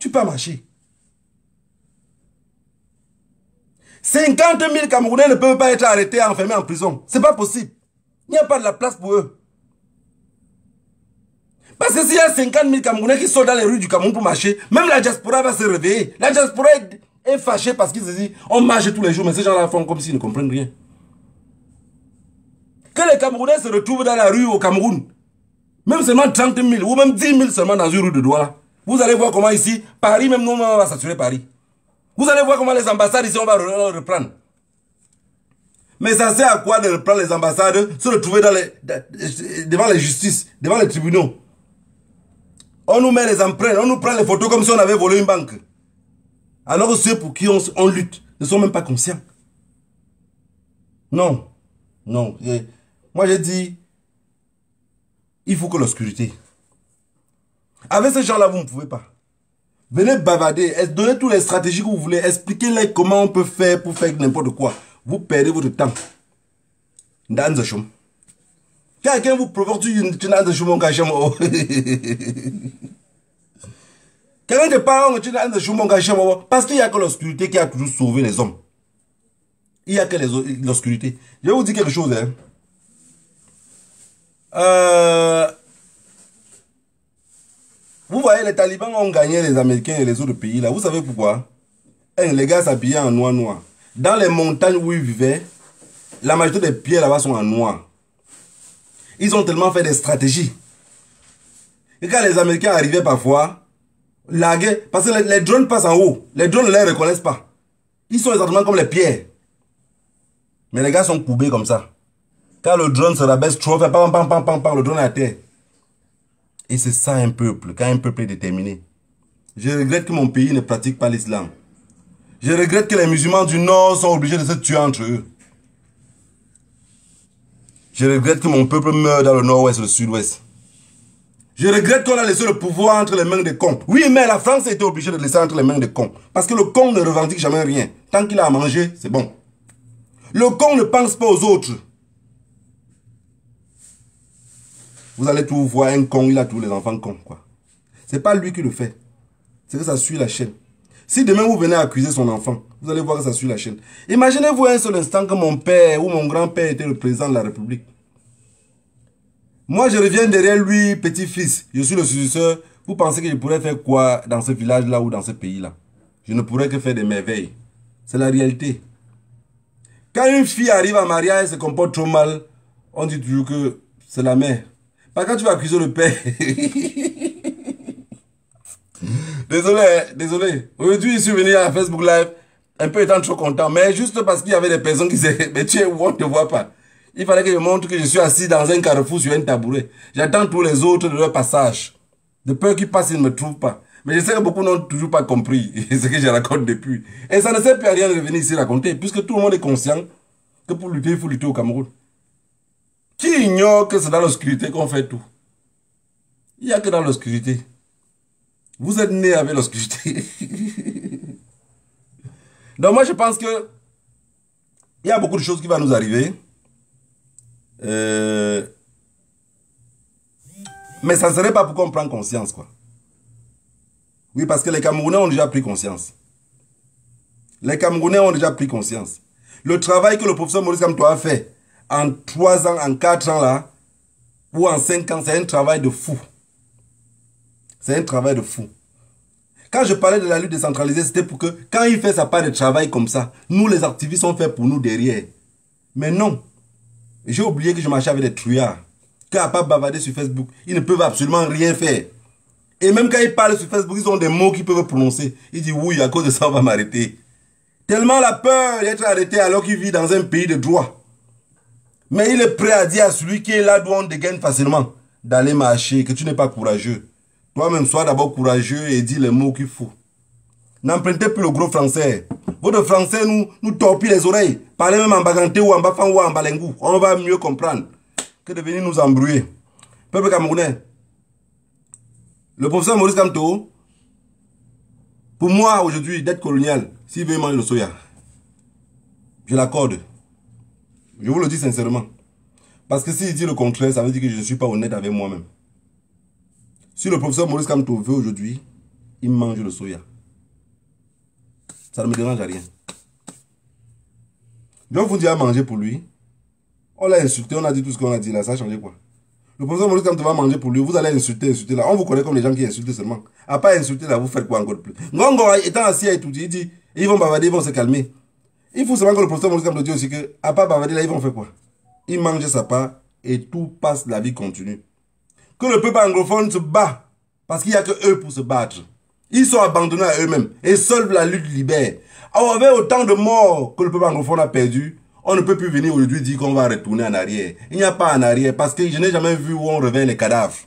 Tu peux marcher. 50 000 Camerounais ne peuvent pas être arrêtés et enfermés en prison. C'est pas possible. Il n'y a pas de la place pour eux. Parce que s'il y a 50 000 Camerounais qui sont dans les rues du Cameroun pour marcher, même la diaspora va se réveiller. La diaspora est fâchée parce qu'ils se disent on marche tous les jours, mais ces gens-là font comme s'ils ne comprennent rien. Que les Camerounais se retrouvent dans la rue au Cameroun, même seulement 30 000 ou même 10 000 seulement dans une rue de Douala, vous allez voir comment ici, Paris, même nous, on va saturer Paris. Vous allez voir comment les ambassades ici, on va reprendre. Mais ça sert à quoi de reprendre les ambassades, se retrouver devant les justices, devant les tribunaux? On nous met les empreintes, on nous prend les photos comme si on avait volé une banque. Alors que ceux pour qui on lutte ne sont même pas conscients. Non. Moi j'ai dit, il faut que l'obscurité. Avec ces gens-là, vous ne pouvez pas. Venez bavarder, donnez toutes les stratégies que vous voulez, expliquez-les comment on peut faire pour faire n'importe quoi. Vous perdez votre temps. Dans le chum. Quelqu'un vous provoque, tu n'as de chum, quelqu'un te parle, tu n'as de chum, parce qu'il n'y a que l'obscurité qui a toujours sauvé les hommes. Il n'y a que l'obscurité. Je vais vous dire quelque chose. Vous voyez, les talibans ont gagné les Américains et les autres pays là. Vous savez pourquoi? Les gars s'habillaient en noir. Dans les montagnes où ils vivaient, la majorité des pierres là-bas sont en noir. Ils ont tellement fait des stratégies. Et quand les Américains arrivaient parfois, larguaient, parce que les drones passent en haut. Les drones ne les reconnaissent pas. Ils sont exactement comme les pierres. Mais les gars sont courbés comme ça. Quand le drone se rabaisse trop, fait pam, le drone est à terre. Et c'est ça un peuple, quand un peuple est déterminé. Je regrette que mon pays ne pratique pas l'islam. Je regrette que les musulmans du Nord sont obligés de se tuer entre eux. Je regrette que mon peuple meurt dans le Nord-Ouest et le Sud-Ouest. Je regrette qu'on a laissé le pouvoir entre les mains des cons. Oui, mais la France a été obligée de laisser entre les mains des cons. Parce que le con ne revendique jamais rien. Tant qu'il a à manger, c'est bon. Le con ne pense pas aux autres. Vous allez tout voir, un con, il a tous les enfants cons, quoi. C'est pas lui qui le fait. C'est que ça suit la chaîne. Si demain vous venez accuser son enfant, vous allez voir que ça suit la chaîne. Imaginez-vous un seul instant que mon père ou mon grand-père était le président de la République. Moi, je reviens derrière lui, petit-fils. Je suis le successeur. Vous pensez que je pourrais faire quoi dans ce village-là ou dans ce pays-là? Je ne pourrais que faire des merveilles. C'est la réalité. Quand une fille arrive à mariage et se comporte trop mal, on dit toujours que c'est la mère. Pas quand tu vas accuser le père. Désolé. Aujourd'hui, je suis venu à Facebook Live, un peu étant trop content, mais juste parce qu'il y avait des personnes qui disaient, mais tu es où, on ne te voit pas. Il fallait que je montre que je suis assis dans un carrefour sur un tabouret. J'attends tous les autres de leur passage. De peur qu'ils passent, ils ne me trouvent pas. Mais je sais que beaucoup n'ont toujours pas compris ce que je raconte depuis. Et ça ne sert plus à rien de venir ici raconter, puisque tout le monde est conscient que pour lutter, il faut lutter au Cameroun. Qui ignore que c'est dans l'obscurité qu'on fait tout? Il n'y a que dans l'obscurité. Vous êtes né avec l'obscurité. Donc moi je pense que il y a beaucoup de choses qui vont nous arriver. Mais ça ne serait pas pour qu'on prenne conscience, quoi. Oui, parce que les Camerounais ont déjà pris conscience. Les Camerounais ont déjà pris conscience. Le travail que le professeur Maurice Kamto a fait en 3 ans, en 4 ans là, ou en 5 ans, c'est un travail de fou. C'est un travail de fou. Quand je parlais de la lutte décentralisée, c'était pour que, quand il fait sa part de travail comme ça, nous les activistes sont faits pour nous derrière. Mais non. J'ai oublié que je marchais avec des trouillards. Qu'à part bavarder sur Facebook, ils ne peuvent absolument rien faire. Et même quand ils parlent sur Facebook, ils ont des mots qu'ils peuvent prononcer. Ils disent oui, à cause de ça, on va m'arrêter. Tellement la peur d'être arrêté alors qu'il vit dans un pays de droit. Mais il est prêt à dire à celui qui est là d'où on dégaine facilement d'aller marcher, que tu n'es pas courageux. Toi-même, sois d'abord courageux et dis les mots qu'il faut. N'empruntez plus le gros français. Votre français nous torpille les oreilles. Parlez même en baganté ou en bafan ou en balengou. On va mieux comprendre que de venir nous embrouiller. Peuple camerounais, le professeur Maurice Kamto, pour moi aujourd'hui, d'être colonial, s'il veut manger le soya, je l'accorde. Je vous le dis sincèrement. Parce que s'il dit le contraire, ça veut dire que je ne suis pas honnête avec moi-même. Si le professeur Maurice Kamto veut aujourd'hui, il mange le soya. Ça ne me dérange à rien. Je vais vous dire à manger pour lui. On l'a insulté, on a dit tout ce qu'on a dit là, ça a changé quoi? Le professeur Maurice Kamto va manger pour lui, vous allez insulter là. On vous connaît comme les gens qui insultent seulement. À pas insulter là, vous faites quoi encore plus? Ngongo étant assis et tout, il dit, ils vont bavarder, ils vont se calmer. Il faut seulement que le professeur Maurice Kamto dise aussi que, à part bavarder là, ils vont faire quoi? Ils mangent sa part et tout passe, la vie continue. Que le peuple anglophone se bat, parce qu'il n'y a que eux pour se battre. Ils sont abandonnés à eux-mêmes et seuls la lutte libère. Alors, avec autant de morts que le peuple anglophone a perdu, on ne peut plus venir aujourd'hui dire qu'on va retourner en arrière. Il n'y a pas en arrière parce que je n'ai jamais vu où on réveille les cadavres.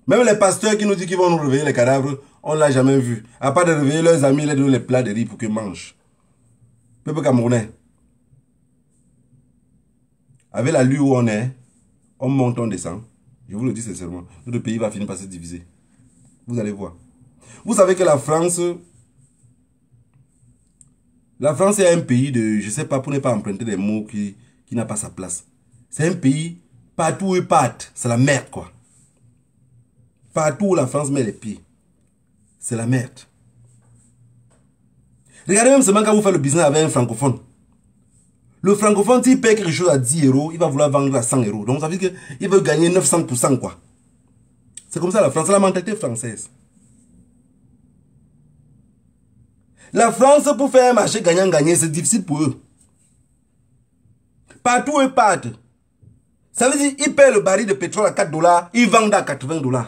Même les pasteurs qui nous disent qu'ils vont nous réveiller les cadavres, on ne l'a jamais vu. À part de réveiller leurs amis, les donner les plats de riz pour qu'ils mangent. Peuple camerounais, avec la lutte où on est, on monte, on descend. Je vous le dis sincèrement, notre pays va finir par se diviser. Vous allez voir. Vous savez que la France est un pays de, je ne sais pas, pour ne pas emprunter des mots qui n'a pas sa place. C'est un pays, partout où il part, c'est la merde quoi. Partout où la France met les pieds, c'est la merde. Regardez même seulement quand vous faites le business avec un francophone. Le francophone, s'il paye quelque chose à 10 €, il va vouloir vendre à 100 €. Donc ça veut dire qu'il veut gagner 900% quoi. C'est comme ça la France, c'est la mentalité française. La France, pour faire un marché gagnant-gagnant, c'est difficile pour eux. Partout où ils partent, ça veut dire qu'ils paient le baril de pétrole à 4 $, ils vendent à 80 $.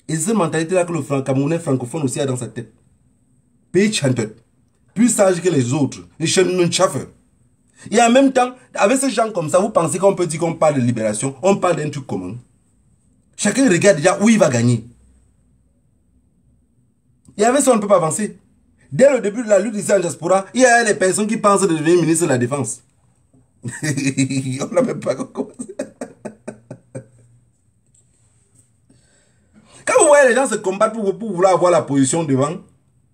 Et c'est cette mentalité-là que le Camerounais francophone aussi a dans sa tête. Pays chanteur, plus sage que les autres, les chemins chaffeurs. Et en même temps, avec ces gens comme ça, vous pensez qu'on peut dire qu'on parle de libération, on parle d'un truc commun. Chacun regarde déjà où il va gagner. Et avec ça, on ne peut pas avancer. Dès le début de la lutte ici en diaspora, il y a des personnes qui pensent de devenir ministre de la Défense. On n'a même pas commencé. Quand vous voyez les gens se combattre pour vouloir avoir la position devant,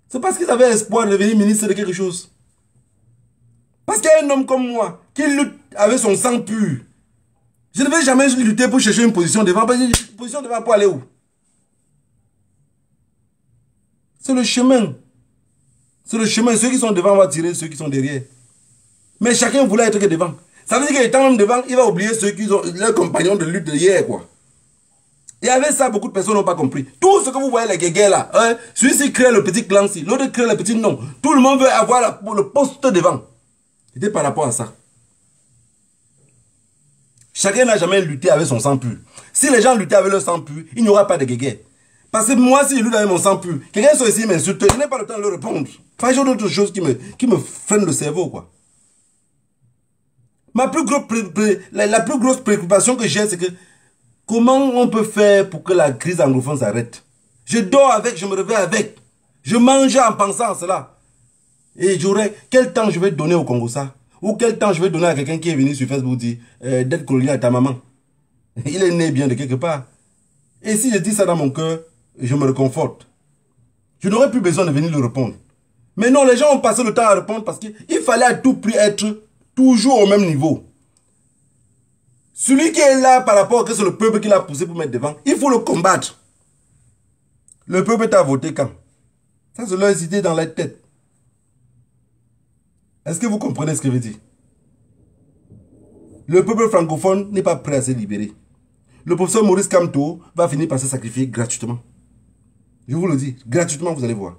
c'est parce qu'ils avaient espoir de devenir ministre de quelque chose. Parce qu'il y a un homme comme moi qui lutte avec son sang pur. Je ne vais jamais lutter pour chercher une position devant. Parce que une position devant pour aller où? C'est le chemin. C'est le chemin. Ceux qui sont devant vont tirer ceux qui sont derrière. Mais chacun voulait être que devant. Ça veut dire qu'étant même devant, il va oublier ceux qui sont leurs compagnons de lutte de hier, quoi. Et avec ça, beaucoup de personnes n'ont pas compris. Tout ce que vous voyez, les guéguerres là, hein, celui-ci crée le petit clan-ci, l'autre crée le petit nom. Tout le monde veut avoir le poste devant. C'était par rapport à ça. Chacun n'a jamais lutté avec son sang pur. Si les gens luttaient avec leur sang pur, il n'y aura pas de guéguerre. Parce que moi, si je lutte avec mon sang pur, quelqu'un soit ici m'insulte, je n'ai pas le temps de le répondre. Enfin, j'ai d'autres choses qui me freinent le cerveau, quoi. La plus grosse préoccupation que j'ai, c'est que comment on peut faire pour que la crise anglophone s'arrête? Je dors avec, je me réveille avec. Je mange en pensant à cela. Et j'aurais, quel temps je vais donner au Congo ça? Ou quel temps je vais donner à quelqu'un qui est venu sur Facebook dire d'être colonial à ta maman? Il est né bien de quelque part. Et si je dis ça dans mon cœur, je me réconforte. Je n'aurais plus besoin de venir le répondre. Mais non, les gens ont passé le temps à répondre parce qu'il fallait à tout prix être toujours au même niveau. Celui qui est là par rapport à que c'est le peuple qui l'a poussé pour mettre devant, il faut le combattre. Le peuple t'a voté quand? Ça, c'est leur idée dans la tête. Est-ce que vous comprenez ce que je veux dire? Le peuple francophone n'est pas prêt à se libérer. Le professeur Maurice Kamto va finir par se sacrifier gratuitement. Je vous le dis, gratuitement, vous allez voir.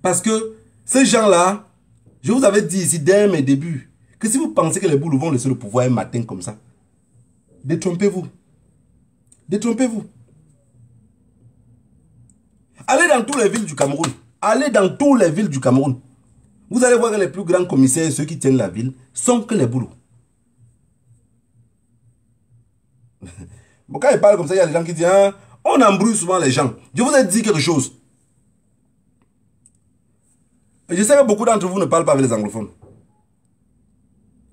Parce que ces gens-là, je vous avais dit ici dès mes débuts, que si vous pensez que les boules vont laisser le pouvoir un matin comme ça, détrompez-vous. Détrompez-vous. Allez dans toutes les villes du Cameroun. Allez dans toutes les villes du Cameroun. Vous allez voir que les plus grands commissaires, ceux qui tiennent la ville, sont que les boulots. Bon, quand ils parlent comme ça, il y a des gens qui disent, hein, on embrouille souvent les gens. Je vous ai dit quelque chose. Je sais que beaucoup d'entre vous ne parlent pas avec les anglophones.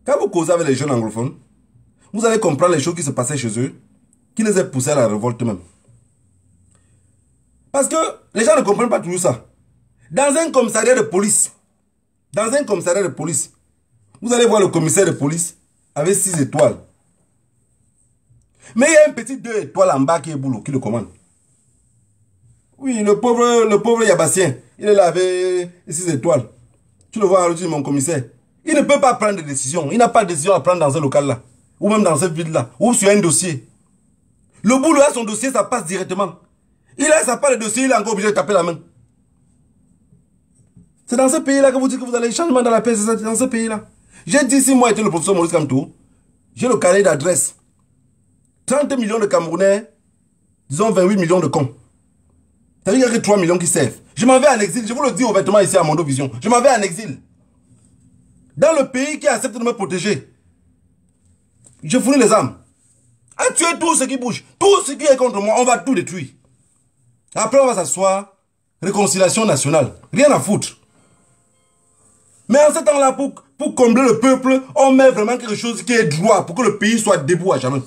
Quand vous causez avec les jeunes anglophones, vous allez comprendre les choses qui se passaient chez eux, qui les a poussés à la révolte même. Parce que les gens ne comprennent pas toujours ça. Dans un commissariat de police, vous allez voir le commissaire de police avec 6 étoiles. Mais il y a un petit 2 étoiles en bas qui est boulot, qui le commande. Oui, le pauvre Yabassien, il est là avec 6 étoiles. Tu le vois, aujourd'hui, mon commissaire. Il ne peut pas prendre de décision. Il n'a pas de décision à prendre dans un local là. Ou même dans cette ville-là. Ou sur un dossier. Le boulot a son dossier, ça passe directement. Il a sa part de dossier, il est encore obligé de taper la main. C'est dans ce pays-là que vous dites que vous allez changement dans la paix, c'est dans ce pays-là. J'ai dit, si moi j'étais le professeur Maurice Kamto, j'ai le carnet d'adresse. 30 millions de Camerounais, disons 28 millions de cons. Ça veut dire qu'il y a que 3 millions qui servent. Je m'en vais en exil, je vous le dis ouvertement ici à Mondo Vision. Je m'en vais en exil. Dans le pays qui accepte de me protéger. Je fournis les armes. À tuer tout ce qui bouge. Tout ce qui est contre moi, on va tout détruire. Après, on va s'asseoir. Réconciliation nationale. Rien à foutre. Mais en ce temps-là, pour combler le peuple, on met vraiment quelque chose qui est droit pour que le pays soit debout à jamais.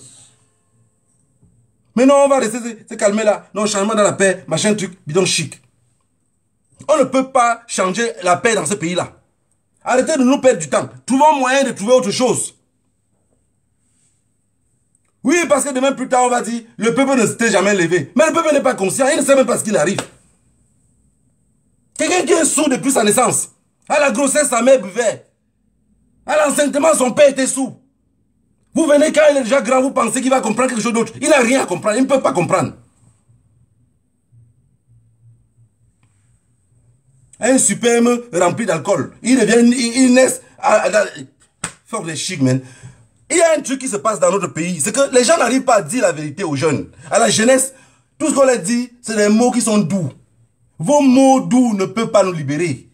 Mais non, on va rester se calmer là. Non, changement dans la paix, machin truc, bidon chic. On ne peut pas changer la paix dans ce pays-là. Arrêtez de nous perdre du temps. Trouvons moyen de trouver autre chose. Oui, parce que demain plus tard, on va dire, le peuple ne s'était jamais levé. Mais le peuple n'est pas conscient, il ne sait même pas ce qu'il arrive. Quelqu'un qui est sourd depuis sa naissance. À la grossesse, sa mère buvait. À l'enseignement, son père était sourd. Vous venez quand il est déjà grand, vous pensez qu'il va comprendre quelque chose d'autre. Il n'a rien à comprendre, il ne peut pas comprendre. Un superbe rempli d'alcool. Il naît fort de chic, man. Il y a un truc qui se passe dans notre pays. C'est que les gens n'arrivent pas à dire la vérité aux jeunes. À la jeunesse, tout ce qu'on leur dit, c'est des mots qui sont doux. Vos mots doux ne peuvent pas nous libérer.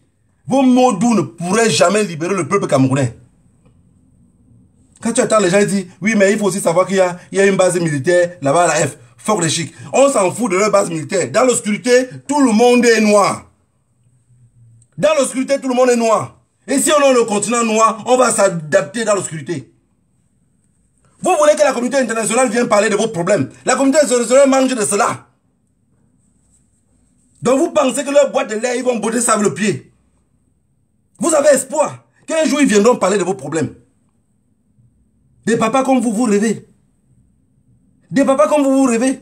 Vos mots doux ne pourraient jamais libérer le peuple camerounais. Quand tu attends les gens disent, oui, mais il faut aussi savoir qu'il y a une base militaire là-bas à la F, Fort de Chic. On s'en fout de leur base militaire. Dans l'obscurité, tout le monde est noir. Dans l'obscurité, tout le monde est noir. Et si on a le continent noir, on va s'adapter dans l'obscurité. Vous voulez que la communauté internationale vienne parler de vos problèmes. La communauté internationale mange de cela. Donc vous pensez que leur boîte de lait, ils vont botter ça avec le pied. Vous avez espoir qu'un jour ils viendront parler de vos problèmes. Des papas comme vous, vous rêvez. Des papas comme vous, vous rêvez.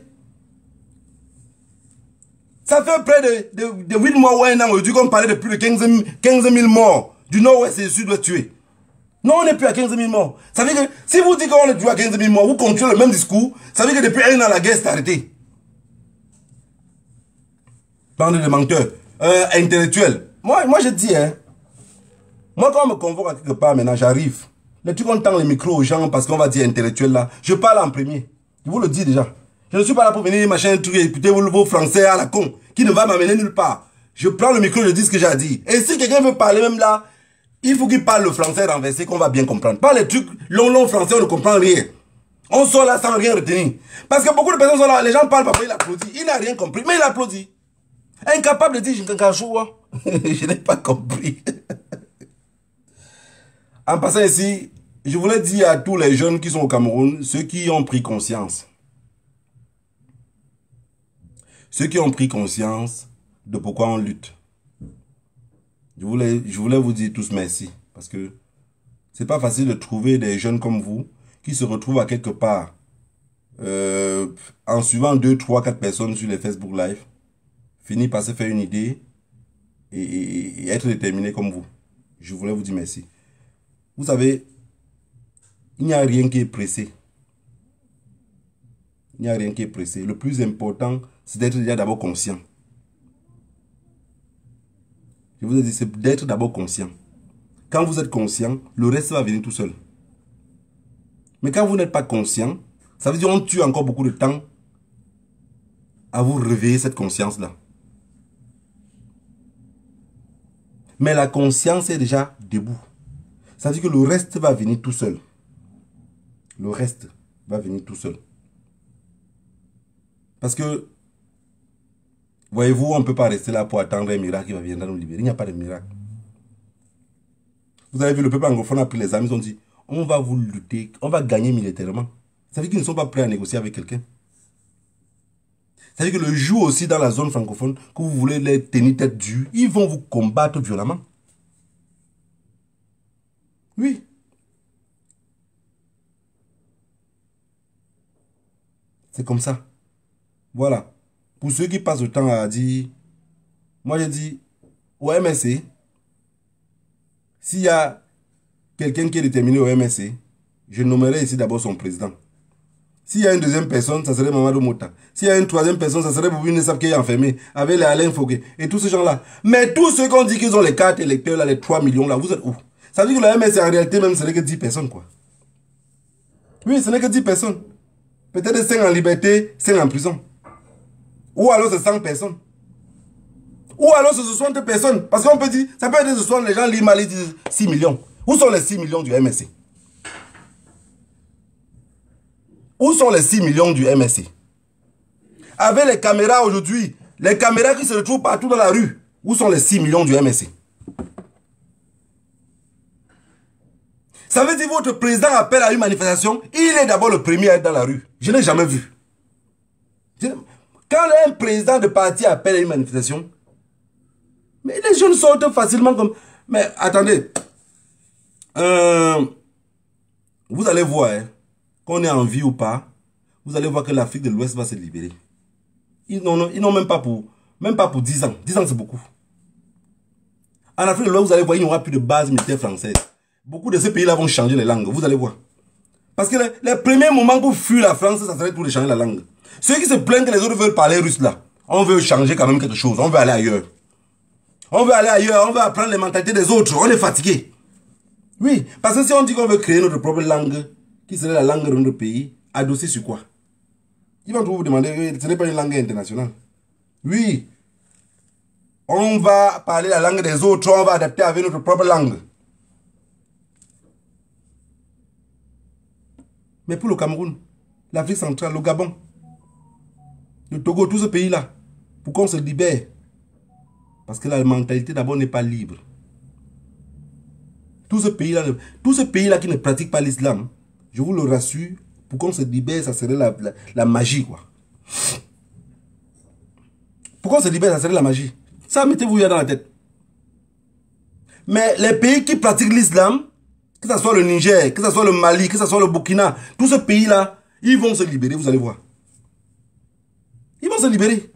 Ça fait près de 8 mois ou un an aujourd'hui qu'on parlait de plus de 15 000 morts du nord-ouest et du sud-ouest tués. Non, on n'est plus à 15 000 morts. Ça veut dire que si vous dites qu'on est plus à 15 000 morts, vous continuez le même discours, ça veut dire que depuis un an, la guerre s'est arrêtée. Bande de menteurs. Intellectuels. Moi je dis, hein. Moi, quand on me convoque à quelque part, maintenant, j'arrive. Les trucs, on tend les micros aux gens parce qu'on va dire intellectuel là. Je parle en premier. Je vous le dis déjà. Je ne suis pas là pour venir, machin, truc, écouter vos français à la con, qui ne va m'amener nulle part. Je prends le micro, je dis ce que j'ai à dire. Et si quelqu'un veut parler même là, il faut qu'il parle le français renversé qu'on va bien comprendre. Pas les trucs long français, on ne comprend rien. On sort là sans rien retenir. Parce que beaucoup de personnes sont là, les gens parlent, papa, il applaudit. Il n'a rien compris, mais il applaudit. Incapable de dire, je n'ai pas compris. En passant ici, je voulais dire à tous les jeunes qui sont au Cameroun, ceux qui ont pris conscience. Ceux qui ont pris conscience de pourquoi on lutte. Je voulais vous dire tous merci. Parce que c'est pas facile de trouver des jeunes comme vous qui se retrouvent à quelque part en suivant 2, 3, 4 personnes sur les Facebook Live, finir par se faire une idée et être déterminé comme vous. Je voulais vous dire merci. Vous savez, il n'y a rien qui est pressé. Il n'y a rien qui est pressé. Le plus important, c'est d'être déjà d'abord conscient. Je vous ai dit, c'est d'être d'abord conscient. Quand vous êtes conscient, le reste va venir tout seul. Mais quand vous n'êtes pas conscient, ça veut dire qu'on tue encore beaucoup de temps à vous réveiller cette conscience-là. Mais la conscience est déjà debout. Ça veut dire que le reste va venir tout seul. Le reste va venir tout seul. Parce que, voyez-vous, on ne peut pas rester là pour attendre un miracle qui va venir nous libérer. Il n'y a pas de miracle. Vous avez vu, le peuple anglophone a pris les armes, ils ont dit, on va vous lutter, on va gagner militairement. Ça veut dire qu'ils ne sont pas prêts à négocier avec quelqu'un. Ça veut dire que le jour aussi dans la zone francophone, que vous voulez les tenir tête dure, ils vont vous combattre violemment. Oui. C'est comme ça. Voilà. Pour ceux qui passent le temps à dire, moi j'ai dit, au MSC, s'il y a quelqu'un qui est déterminé au MSC, je nommerai ici d'abord son président. S'il y a une deuxième personne, ça serait Mamadou Mota. S'il y a une troisième personne, ça serait Boubou Nessab qui est enfermé, avec les Alain Fogué et tous ces gens-là. Mais tous ceux qu'on dit qu'ils ont les cartes électeurs, là, les 3 millions, là, vous êtes où? Ça veut dire que le MSC, en réalité, même, ce n'est que 10 personnes, quoi. Oui, ce n'est que 10 personnes. Peut-être 5 en liberté, 5 en prison. Ou alors c'est 100 personnes. Ou alors c'est 60 personnes. Parce qu'on peut dire, ça peut être 60, les gens lisent mal, ils disent 6 millions. Où sont les 6 millions du MSC? Où sont les 6 millions du MSC? Avec les caméras aujourd'hui, les caméras qui se retrouvent partout dans la rue, où sont les 6 millions du MSC? Ça veut dire que votre président appelle à une manifestation, il est d'abord le premier à être dans la rue. Je n'ai jamais vu. Quand un président de parti appelle à une manifestation, mais les jeunes sortent facilement comme... Mais attendez, vous allez voir, hein, qu'on est en vie ou pas, vous allez voir que l'Afrique de l'Ouest va se libérer. Ils n'ont même pas pour 10 ans. 10 ans, c'est beaucoup. En Afrique de l'Ouest, vous allez voir, il n'y aura plus de base militaire française. Beaucoup de ces pays-là vont changer les langues, vous allez voir. Parce que les premiers moments pour fuir la France, ça serait tout de changer la langue. Ceux qui se plaignent que les autres veulent parler russe là, on veut changer quand même quelque chose, on veut aller ailleurs. On veut aller ailleurs, on veut apprendre les mentalités des autres, on est fatigué. Oui, parce que si on dit qu'on veut créer notre propre langue, qui serait la langue de notre pays, adossée sur quoi? Ils vont vous demander, ce n'est pas une langue internationale. Oui, on va parler la langue des autres, on va adapter avec notre propre langue. Mais pour le Cameroun, l'Afrique centrale, le Gabon, le Togo, tous ces pays-là, pour qu'on se libère. Parce que la mentalité d'abord n'est pas libre. Tous ces pays-là qui ne pratiquent pas l'islam, je vous le rassure, pour qu'on se libère, ça serait la magie, quoi. Pour qu'on se libère, ça serait la magie. Ça, mettez-vous dans la tête. Mais les pays qui pratiquent l'islam, que ce soit le Niger, que ce soit le Mali, que ce soit le Burkina, tous ces pays-là, ils vont se libérer, vous allez voir. Ils vont se libérer.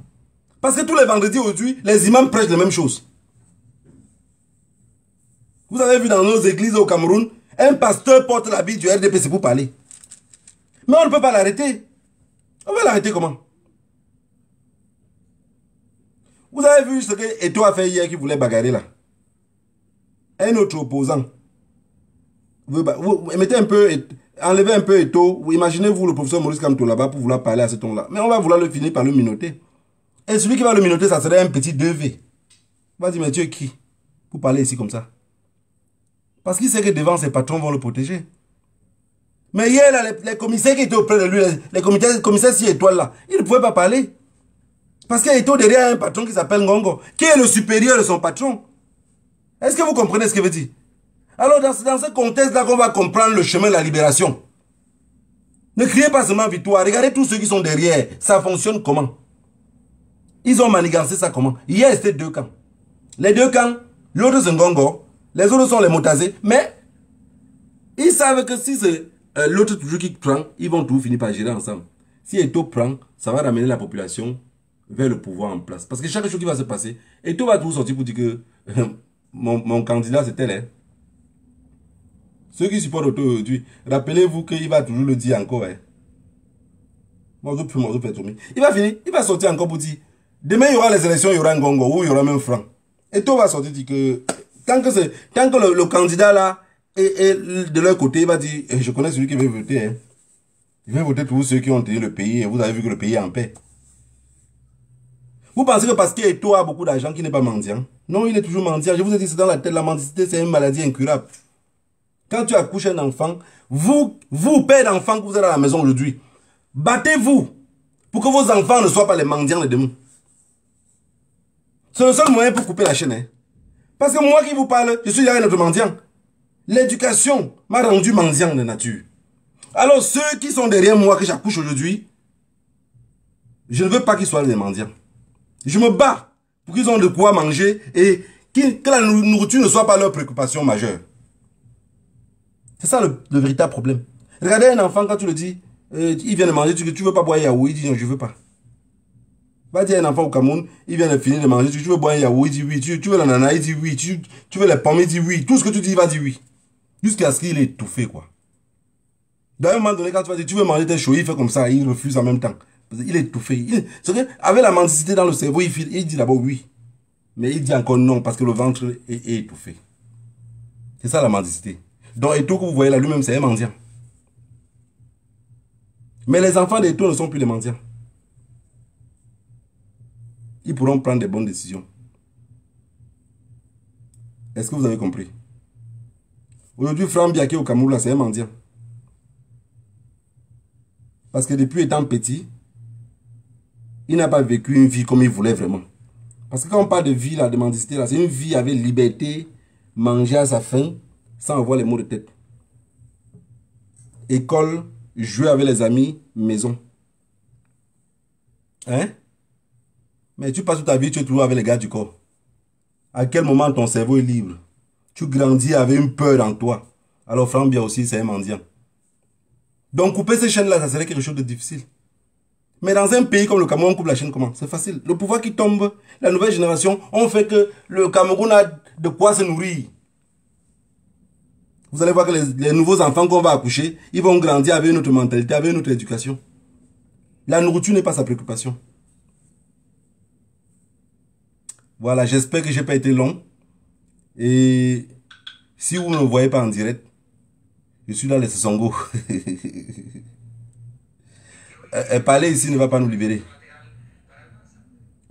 Parce que tous les vendredis aujourd'hui, les imams prêchent les mêmes choses. Vous avez vu dans nos églises au Cameroun, un pasteur porte l'habit du RDPC pour parler. Mais on ne peut pas l'arrêter. On va l'arrêter comment? Vous avez vu ce que Eto'o a fait hier qui voulait bagarrer là? Un autre opposant. Vous mettez un peu, enlevez un peu Eto'o. Imaginez-vous le professeur Maurice Kamto là-bas pour vouloir parler à ce ton-là. Mais on va vouloir le finir par le minoter. Et celui qui va le minoter, ça serait un petit 2V. Vas-y, mais tu es qui pour parler ici comme ça? Parce qu'il sait que devant ses patrons vont le protéger. Mais hier, là, les commissaires qui étaient auprès de lui, les commissaires 6 étoiles là, ils ne pouvaient pas parler. Parce qu'il est derrière un patron qui s'appelle Ngongo, qui est le supérieur de son patron. Est-ce que vous comprenez ce que veut dire? Alors, dans ce contexte-là qu'on va comprendre le chemin de la libération. Ne criez pas seulement victoire. Regardez tous ceux qui sont derrière. Ça fonctionne comment? Ils ont manigancé ça comment? Hier, c'était 2 camps. Les 2 camps, l'autre c'est Ngongo, les autres sont les Motazé, mais ils savent que si c'est l'autre toujours qui prend, ils vont tout finir par gérer ensemble. Si Eto'o prend, ça va ramener la population vers le pouvoir en place. Parce que chaque chose qui va se passer, Eto'o va toujours sortir pour dire que mon candidat c'est tel. Hein. Ceux qui supportent Eto'o aujourd'hui, rappelez-vous qu'il va toujours le dire encore. Hein. Il va finir, il va sortir encore pour dire, demain il y aura les élections, il y aura Ngongo ou il y aura même Franc. Eto'o va sortir dire que tant que le candidat là est de leur côté, il va dire, je connais celui qui veut voter. Hein. Il veut voter pour ceux qui ont tenu le pays et vous avez vu que le pays est en paix. Vous pensez que parce qu'Eto'o a beaucoup d'argent qu'il n'est pas mendiant? Non, il est toujours mendiant. Je vous ai dit, c'est dans la tête, la mendicité, c'est une maladie incurable. Quand tu accouches un enfant, vous, père d'enfant que vous êtes à la maison aujourd'hui, battez-vous pour que vos enfants ne soient pas les mendiants de demain. C'est le seul moyen pour couper la chaîne. Hein. Parce que moi qui vous parle, je suis derrière notre mendiant. L'éducation m'a rendu mendiant de nature. Alors ceux qui sont derrière moi que j'accouche aujourd'hui, je ne veux pas qu'ils soient des mendiants. Je me bats pour qu'ils aient de quoi manger et que la nourriture ne soit pas leur préoccupation majeure. C'est ça le véritable problème. Regardez un enfant quand tu le dis, il vient de manger, tu ne veux pas boire yaourt, il dit non, je ne veux pas. Va dire un enfant au Cameroun, il vient de finir de manger, tu veux boire un yaourt, il dit oui, tu veux l'ananas, il dit oui, tu veux les pommes, il dit oui, tout ce que tu dis, il va dire oui. Jusqu'à ce qu'il est étouffé, quoi. D'un moment donné, quand tu vas dire, tu veux manger tes choux, il fait comme ça, il refuse en même temps. Il est étouffé. Avec la mendicité dans le cerveau, il dit d'abord oui. Mais il dit encore non, parce que le ventre est étouffé. C'est ça la mendicité. Donc, Eto'o que vous voyez là, lui-même, c'est un mendiant. Mais les enfants d'Eto'o ne sont plus des mendiants. Ils pourront prendre des bonnes décisions. Est-ce que vous avez compris? Aujourd'hui, Franck Biaké au Cameroun, c'est un mendiant. Parce que depuis étant petit, il n'a pas vécu une vie comme il voulait vraiment. Parce que quand on parle de vie, là, de mendicité, là, c'est une vie avec liberté, manger à sa faim, sans avoir les maux de tête. École, jouer avec les amis, maison. Hein? Mais tu passes toute ta vie, tu es toujours avec les gars du corps. À quel moment ton cerveau est libre? Tu grandis avec une peur en toi. Alors Franck Bia aussi, c'est un mendiant. Donc couper ces chaînes-là, ça serait quelque chose de difficile. Mais dans un pays comme le Cameroun, on coupe la chaîne comment? C'est facile. Le pouvoir qui tombe, la nouvelle génération, on fait que le Cameroun a de quoi se nourrir. Vous allez voir que les nouveaux enfants qu'on va accoucher, ils vont grandir avec une autre mentalité, avec une autre éducation. La nourriture n'est pas sa préoccupation. Voilà, j'espère que je n'ai pas été long. Et si vous ne me voyez pas en direct, je suis dans les Sessongo. Parler ici ne va pas nous libérer.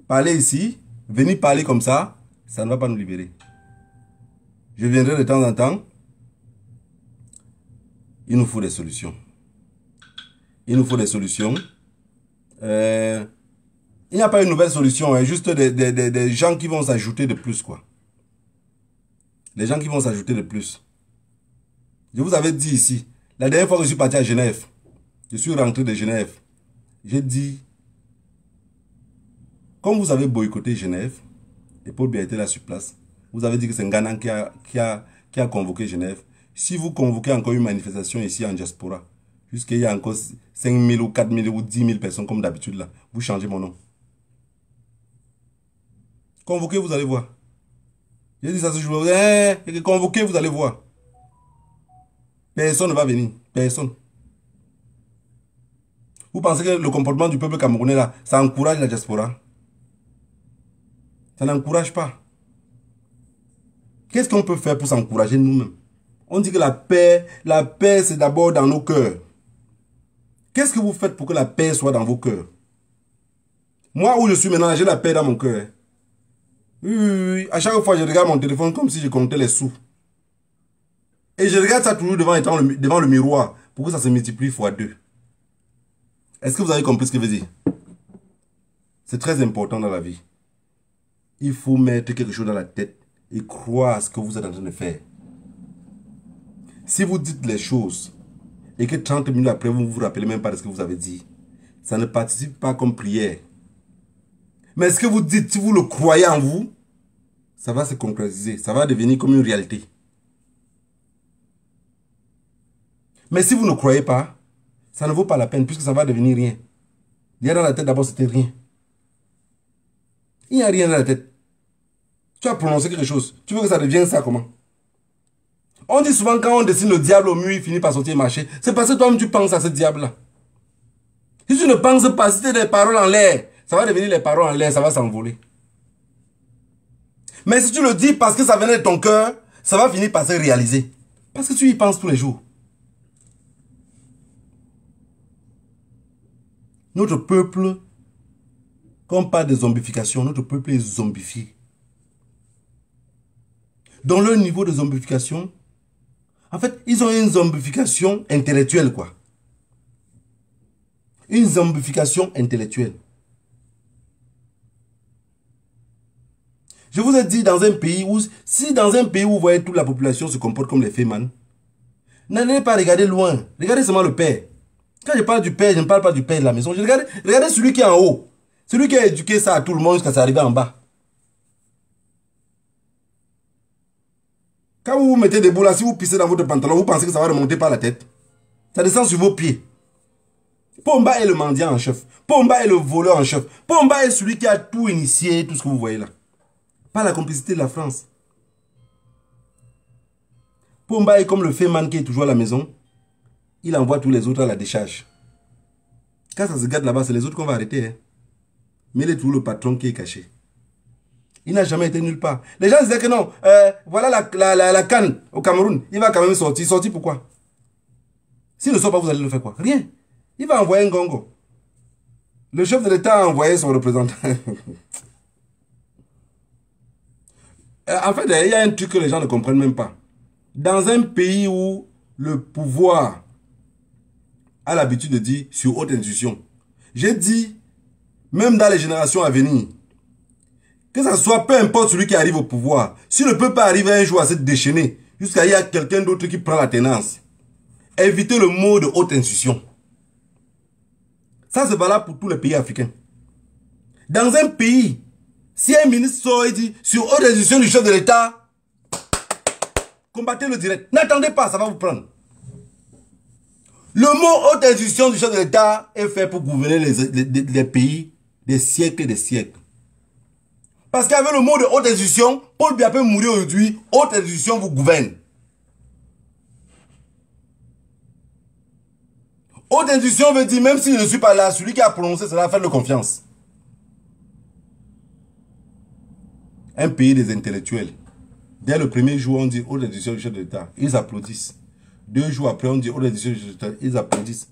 Parler ici, venir parler comme ça ne va pas nous libérer. Je viendrai de temps en temps. Il nous faut des solutions. Il nous faut des solutions. Il n'y a pas une nouvelle solution, hein, juste des gens qui vont s'ajouter de plus, quoi. Les gens qui vont s'ajouter de plus. Je vous avais dit ici, la dernière fois que je suis parti à Genève, je suis rentré de Genève, j'ai dit, comme vous avez boycotté Genève, et Paul Biya était là sur place, vous avez dit que c'est Ngana qui a convoqué Genève. Si vous convoquez encore une manifestation ici en diaspora, jusqu'il y a encore 5 000 ou 4 000 ou 10 000 personnes comme d'habitude là, vous changez mon nom. Convoquez, vous allez voir. J'ai dit ça ce jour. Convoquez, vous allez voir. Personne ne va venir. Personne. Vous pensez que le comportement du peuple camerounais là, ça encourage la diaspora? Ça n'encourage pas. Qu'est-ce qu'on peut faire pour s'encourager nous-mêmes? On dit que la paix c'est d'abord dans nos cœurs. Qu'est-ce que vous faites pour que la paix soit dans vos cœurs? Moi où je suis maintenant, j'ai la paix dans mon cœur. Oui. À chaque fois, je regarde mon téléphone comme si je comptais les sous. Et je regarde ça toujours devant le miroir pour que ça se multiplie fois 2. Est-ce que vous avez compris ce que je veux dire? C'est très important dans la vie. Il faut mettre quelque chose dans la tête et croire à ce que vous êtes en train de faire. Si vous dites les choses et que 30 minutes après, vous ne vous rappelez même pas de ce que vous avez dit, ça ne participe pas comme prière. Mais ce que vous dites, si vous le croyez en vous, ça va se concrétiser, ça va devenir comme une réalité. Mais si vous ne croyez pas, ça ne vaut pas la peine puisque ça va devenir rien. Il y a dans la tête d'abord, c'était rien. Il n'y a rien dans la tête. Tu as prononcé quelque chose. Tu veux que ça devienne ça comment? On dit souvent quand on dessine le diable au mur, il finit par sortir et marcher. C'est parce que toi-même tu penses à ce diable-là. Si tu ne penses pas, si tu as des paroles en l'air, ça va devenir les paroles en l'air, ça va s'envoler. Mais si tu le dis parce que ça venait de ton cœur, ça va finir par se réaliser. Parce que tu y penses tous les jours. Notre peuple, quand on parle de zombification, notre peuple est zombifié. Dans leur niveau de zombification, en fait, ils ont une zombification intellectuelle, quoi. Une zombification intellectuelle. Je vous ai dit, dans un pays où, si dans un pays où vous voyez toute la population se comporte comme les fémans, n'allez pas regarder loin. Regardez seulement le père. Quand je parle du père, je ne parle pas du père de la maison. Regardez celui qui est en haut. Celui qui a éduqué ça à tout le monde jusqu'à ça arriver en bas. Quand vous vous mettez debout là, si vous pissez dans votre pantalon, vous pensez que ça va remonter par la tête. Ça descend sur vos pieds. Pomba est le mendiant en chef. Pomba est le voleur en chef. Pomba est celui qui a tout initié, tout ce que vous voyez là. Pas la complicité de la France. Pomba est comme le féman qui est toujours à la maison. Il envoie tous les autres à la décharge. Quand ça se gâte là-bas, c'est les autres qu'on va arrêter. Hein. Mais il est toujours le patron qui est caché. Il n'a jamais été nulle part. Les gens disaient que non, voilà la canne au Cameroun. Il va quand même sortir. Sortir pourquoi? S'il ne sort pas, vous allez le faire quoi? Rien. Il va envoyer un gongo. Le chef de l'État a envoyé son représentant. En fait, il y a un truc que les gens ne comprennent même pas. Dans un pays où le pouvoir a l'habitude de dire sur haute institution, j'ai dit, même dans les générations à venir, que ça soit peu importe celui qui arrive au pouvoir, s'il ne peut pas arriver un jour à se déchaîner, jusqu'à il y a quelqu'un d'autre qui prend la tenance, évitez le mot de haute institution. Ça, c'est valable pour tous les pays africains. Dans un pays, si un ministre sort et dit sur haute institution du chef de l'État, combattez le direct. N'attendez pas, ça va vous prendre. Le mot haute institution du chef de l'État est fait pour gouverner les pays des siècles et des siècles. Parce qu'avec le mot de haute institution, Paul Biya peut mourir aujourd'hui, haute institution vous gouverne. Haute institution veut dire, même si je ne suis pas là, celui qui a prononcé cela, faites-le confiance. Un pays des intellectuels. Dès le premier jour, on dit haute institution du chef de l'État. Ils applaudissent. 2 jours après, on dit haute institution du chef de l'État. Ils applaudissent.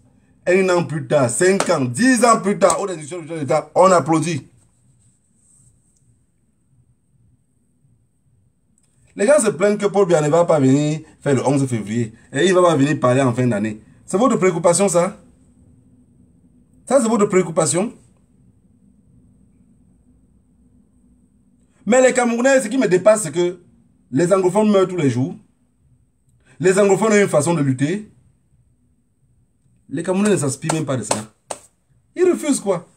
1 an plus tard, 5 ans, 10 ans plus tard, haute institution du chef de l'État, on applaudit. Les gens se plaignent que Paul Biya ne va pas venir faire le 11 février. Et il ne va pas venir parler en fin d'année. C'est votre préoccupation, ça? Ça, c'est votre préoccupation? Mais les Camerounais, ce qui me dépasse, c'est que les anglophones meurent tous les jours. Les anglophones ont une façon de lutter. Les Camerounais ne s'inspirent même pas de ça. Ils refusent quoi?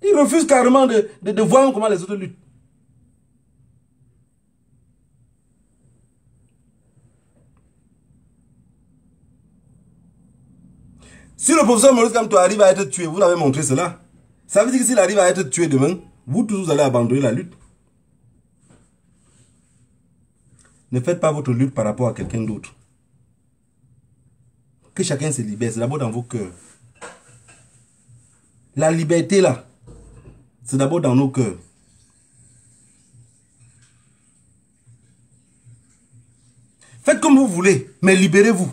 Ils refusent carrément de voir comment les autres luttent. Si le professeur Maurice Kamto arrive à être tué, vous l'avez montré cela. Ça veut dire que s'il arrive à être tué demain, vous tous vous allez abandonner la lutte. Ne faites pas votre lutte par rapport à quelqu'un d'autre. Que chacun se libère, c'est d'abord dans vos cœurs. La liberté là, c'est d'abord dans nos cœurs. Faites comme vous voulez, mais libérez-vous.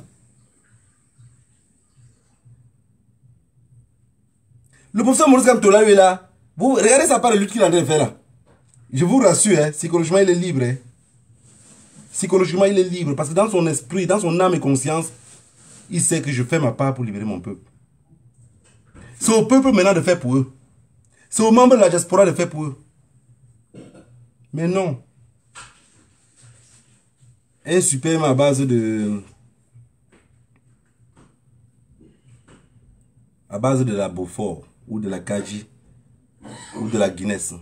Le professeur Maurice Kamto là, lui là, vous regardez ça par la lutte qu'il est en train de faire là. Je vous rassure, hein, psychologiquement il est libre. Hein. Psychologiquement il est libre parce que dans son esprit, dans son âme et conscience, il sait que je fais ma part pour libérer mon peuple. C'est au peuple maintenant de faire pour eux. C'est aux membres de la diaspora de faire pour eux. Mais non. Un superbe à base de la Beaufort ou de la Kaji ou de la Guinness.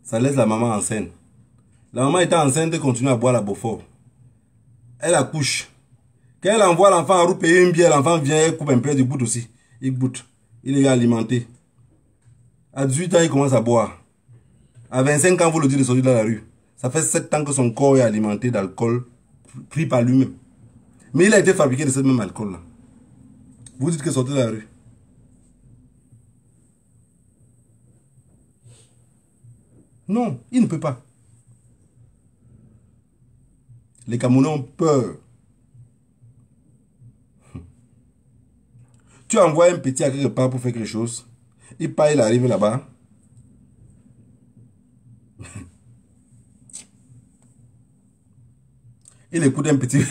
Ça laisse la maman enceinte. La maman étant enceinte, elle continue à boire la Beaufort. Elle accouche. Quand elle envoie l'enfant à roue payer une bière, l'enfant vient et coupe un peu du bout aussi. Il goûte. Il est alimenté. À 18 ans, il commence à boire. À 25 ans, vous le dites de sortir dans la rue. Ça fait 7 ans que son corps est alimenté d'alcool pris par lui-même. Mais il a été fabriqué de ce même alcool-là. Vous dites que sortez dans la rue. Non, il ne peut pas. Les Camerounais ont peur. Tu envoies un petit à quelque part pour faire quelque chose. Il part, il arrive là-bas. Il écoute un petit.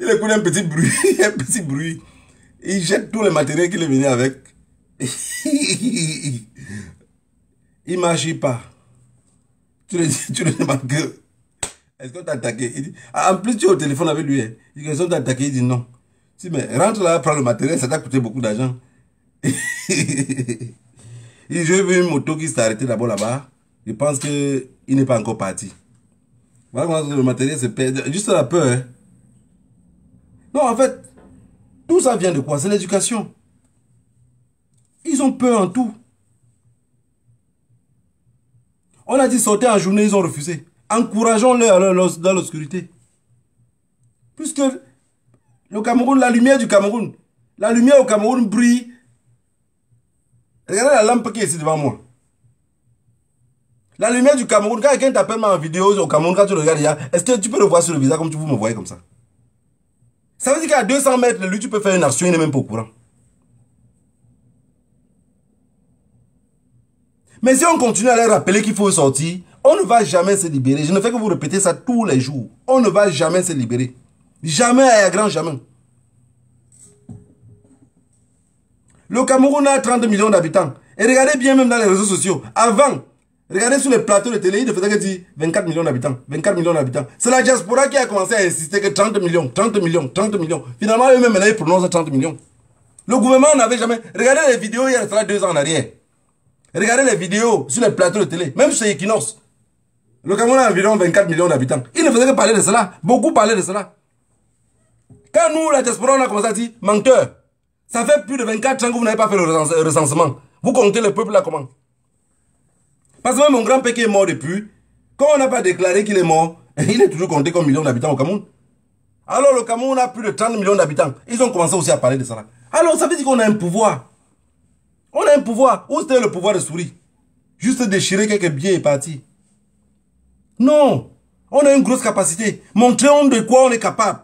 Il écoute un petit bruit. Un petit bruit. Il jette tous les matériels qu'il est venu avec. Il ne marche pas. Tu le demandes que. Est-ce qu'on t'a attaqué? Il dit, en plus, tu es au téléphone avec lui. Il dit, est-ce qu'on t'a attaqué? Il dit non. Si, mais rentre là, prends le matériel, ça t'a coûté beaucoup d'argent. Il dit, j'ai vu une moto qui s'est arrêtée d'abord là-bas. Je pense qu'il n'est pas encore parti. Voilà comment le matériel se perd. Juste la peur. Hein. Non, en fait, tout ça vient de quoi? C'est l'éducation. Ils ont peur en tout. On a dit sortir en journée, ils ont refusé. Encourageons-les dans l'obscurité. Puisque le Cameroun, la lumière du Cameroun, la lumière au Cameroun brille. Regardez la lampe qui est ici devant moi. La lumière du Cameroun, quand quelqu'un t'appelle en vidéo au Cameroun, quand tu regardes, est-ce que tu peux le voir sur le visage comme vous me voyez comme ça? Ça veut dire qu'à 200 mètres de lui, tu peux faire une action, il n'est même pas au courant. Mais si on continue à leur rappeler qu'il faut sortir, on ne va jamais se libérer. Je ne fais que vous répéter ça tous les jours. On ne va jamais se libérer. Jamais et à grand jamais. Le Cameroun a 30 millions d'habitants. Et regardez bien même dans les réseaux sociaux. Avant, regardez sur les plateaux de télé, il ne faisait que dire 24 millions d'habitants. 24 millions d'habitants. C'est la diaspora qui a commencé à insister que 30 millions, 30 millions, 30 millions. Finalement, eux-mêmes, maintenant, ils prononcent 30 millions. Le gouvernement n'avait jamais... Regardez les vidéos, il y a 2 ans en arrière. Regardez les vidéos sur les plateaux de télé. Même chez Equinox. Le Cameroun a environ 24 millions d'habitants. Il ne faisait que parler de cela. Beaucoup parlaient de cela. Quand nous, la diaspora, on a commencé à dire, menteur, ça fait plus de 24 ans que vous n'avez pas fait le recensement. Vous comptez le peuple là comment? Parce que même mon grand-père qui est mort depuis, quand on n'a pas déclaré qu'il est mort, il est toujours compté comme million d'habitants au Cameroun. Alors le Cameroun a plus de 30 millions d'habitants. Ils ont commencé aussi à parler de cela. Alors ça veut dire qu'on a un pouvoir. On a un pouvoir. Où c'était le pouvoir de souris? Juste déchirer quelques billets et partir. Non. On a une grosse capacité. Montrons de quoi on est capable.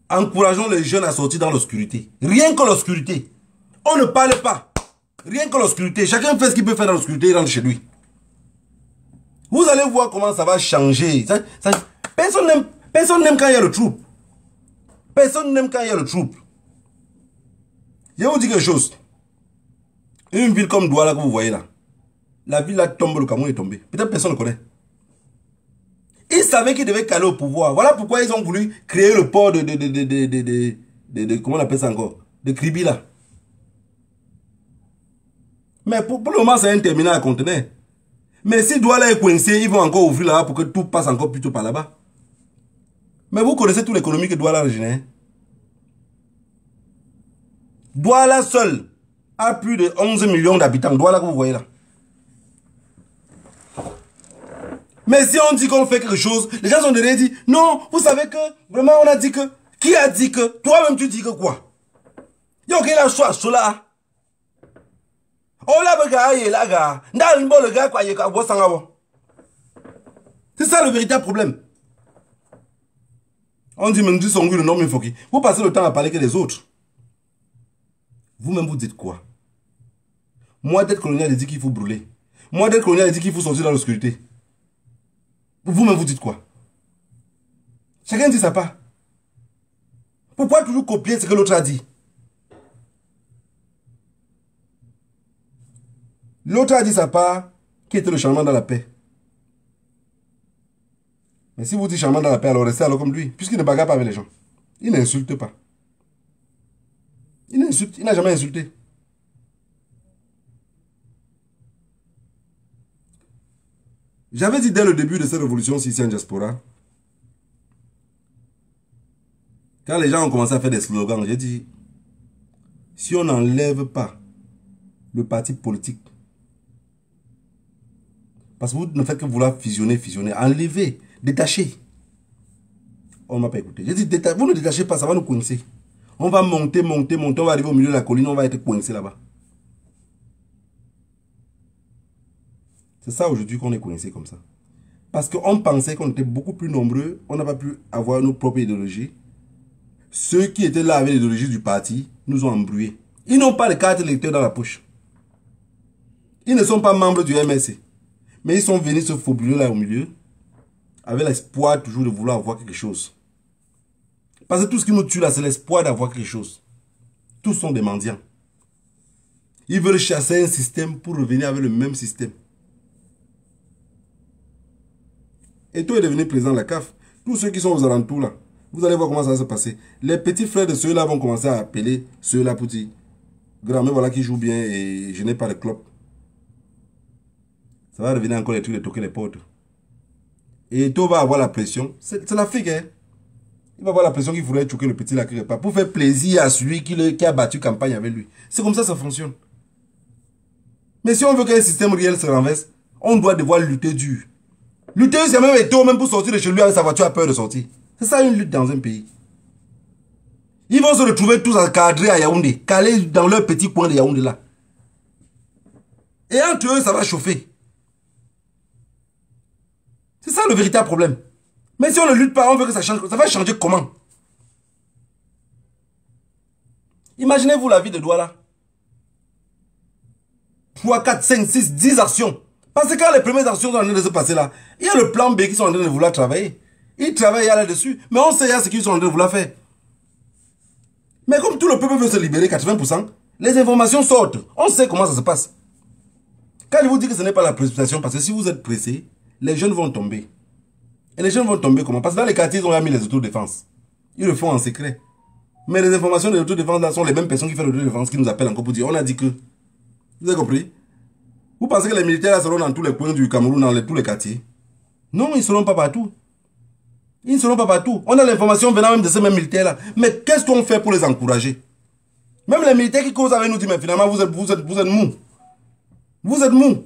Encourageons les jeunes à sortir dans l'obscurité. Rien que l'obscurité. On ne parle pas. Rien que l'obscurité. Chacun fait ce qu'il peut faire dans l'obscurité et rentre chez lui. Vous allez voir comment ça va changer. Personne n'aime quand il y a le trouble. Personne n'aime quand il y a le trouble. Je vais vous dire quelque chose. Une ville comme Douala que vous voyez là. La ville là tombe, le Cameroun est tombé. Peut-être personne ne connaît. Ils savaient qu'ils devaient caler au pouvoir. Voilà pourquoi ils ont voulu créer le port comment on appelle ça encore? De Kribi là. Mais pour le moment, c'est un terminal à conteneur. Mais si Douala est coincé, ils vont encore ouvrir là-bas pour que tout passe encore plutôt par là-bas. Mais vous connaissez toute l'économie que Douala génère. Douala seul a plus de 11 millions d'habitants. Douala que vous voyez là. Mais si on dit qu'on fait quelque chose, les gens sont derrière et disent, non, vous savez que, vraiment on a dit que, qui a dit que, toi-même tu dis que quoi? Yo, qu'il a choix, cela. Oh là, là, gars, le gars, quoi, c'est ça le véritable problème. On dit, mais son le nom, vous passez le temps à parler que les autres. Vous-même, vous dites quoi? Moi, d'être colonial, il dit qu'il faut brûler. Moi, d'être colonial, il dit qu'il faut sortir dans l'obscurité. Vous-même, vous dites quoi? Chacun dit sa part. Pourquoi toujours copier ce que l'autre a dit? L'autre a dit sa part, qui était le changement dans la paix. Mais si vous dites changement dans la paix, alors restez alors comme lui, puisqu'il ne bagarre pas avec les gens. Il n'insulte pas. Il n'insulte, il n'a jamais insulté. J'avais dit dès le début de cette révolution ici en diaspora, quand les gens ont commencé à faire des slogans, j'ai dit, si on n'enlève pas le parti politique, parce que vous ne faites que vouloir fusionner, enlever, détacher. On ne m'a pas écouté. J'ai dit, vous ne détachez pas, ça va nous coincer. On va monter, on va arriver au milieu de la colline, on va être coincé là-bas. C'est ça aujourd'hui qu'on est coincé comme ça. Parce qu'on pensait qu'on était beaucoup plus nombreux, on n'a pas pu avoir nos propres idéologies. Ceux qui étaient là avec l'idéologie du parti nous ont embrouillés. Ils n'ont pas de carte électeur dans la poche. Ils ne sont pas membres du MSC. Mais ils sont venus se faubuler là au milieu, avec l'espoir toujours de vouloir avoir quelque chose. Parce que tout ce qui nous tue là, c'est l'espoir d'avoir quelque chose. Tous sont des mendiants. Ils veulent chasser un système pour revenir avec le même système. Et toi est devenu président de la CAF. Tous ceux qui sont aux alentours là, vous allez voir comment ça va se passer. Les petits frères de ceux-là vont commencer à appeler ceux-là pour dire, grand-mère voilà qui joue bien et je n'ai pas de clope. Ça va revenir encore les trucs de toquer les portes. Et toi va avoir la pression. C'est l'Afrique, hein. Il va avoir la pression qu'il faudrait choquer le petit là quelque part pour faire plaisir à celui qui a battu campagne avec lui. C'est comme ça fonctionne. Mais si on veut qu'un système réel se renverse, on doit devoir lutter dur. Lutter, c'est même Eto'o, même pour sortir de chez lui avec sa voiture, a peur de sortir. C'est ça une lutte dans un pays. Ils vont se retrouver tous encadrés à Yaoundé, calés dans leur petit coin de Yaoundé là. Et entre eux, ça va chauffer. C'est ça le véritable problème. Mais si on ne lutte pas, on veut que ça change. Ça va changer comment? Imaginez-vous la vie de Douala. 3, 4, 5, 6, 10 actions. Parce que quand les premières actions sont en train de se passer là, il y a le plan B qui sont en train de vouloir travailler. Ils travaillent là-dessus. Mais on sait ce qu'ils sont en train de vouloir faire. Mais comme tout le peuple veut se libérer, 80%, les informations sortent. On sait comment ça se passe. Quand je vous dis que ce n'est pas la précipitation, parce que si vous êtes pressé, les jeunes vont tomber. Et les jeunes vont tomber comment? Parce que dans les quartiers, ils ont mis les autodéfenses. Ils le font en secret. Mais les informations de l'autodéfense là sont les mêmes personnes qui font l'autodéfense qui nous appellent encore pour dire on a dit que. Vous avez compris? Vous pensez que les militaires là seront dans tous les coins du Cameroun, dans tous les quartiers? Non, ils ne seront pas partout. Ils ne seront pas partout. On a l'information venant même de ces mêmes militaires là. Mais qu'est-ce qu'on fait pour les encourager? Même les militaires qui causent avec nous disent mais finalement vous êtes mous. Vous êtes mous.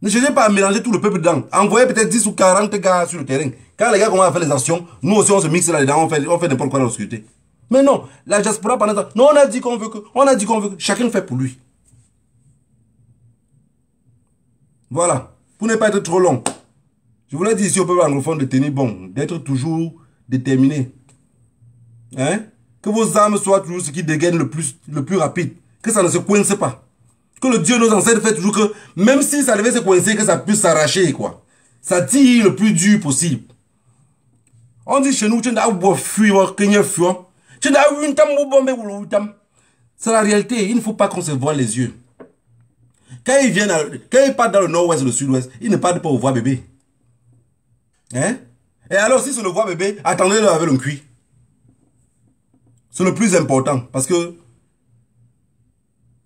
Ne cherchez pas à mélanger tout le peuple dedans. Envoyez peut-être 10 ou 40 gars sur le terrain. Quand les gars commencent à faire les actions, nous aussi on se mixe là-dedans, on fait n'importe quoi dans l'obscurité. Mais non, la diaspora pendant ça, non, on a dit qu'on veut que, chacun fait pour lui. Voilà, pour ne pas être trop long. Je voulais dire ici au peuple anglophone de tenir bon, d'être toujours déterminé. Hein? Que vos âmes soient toujours ce qui dégaine le plus rapide. Que ça ne se coince pas. Que le Dieu de nos ancêtres fait toujours que, même si ça devait se coincer, que ça puisse s'arracher, quoi. Ça tire le plus dur possible. On dit chez nous, c'est la réalité, il ne faut pas qu'on se voie les yeux. Quand ils partent dans le nord-ouest, le sud-ouest, ils ne partent pas au voix bébé. Hein? Et alors, si c'est le voix bébé, attendez-le avec le cuit. C'est le plus important, parce que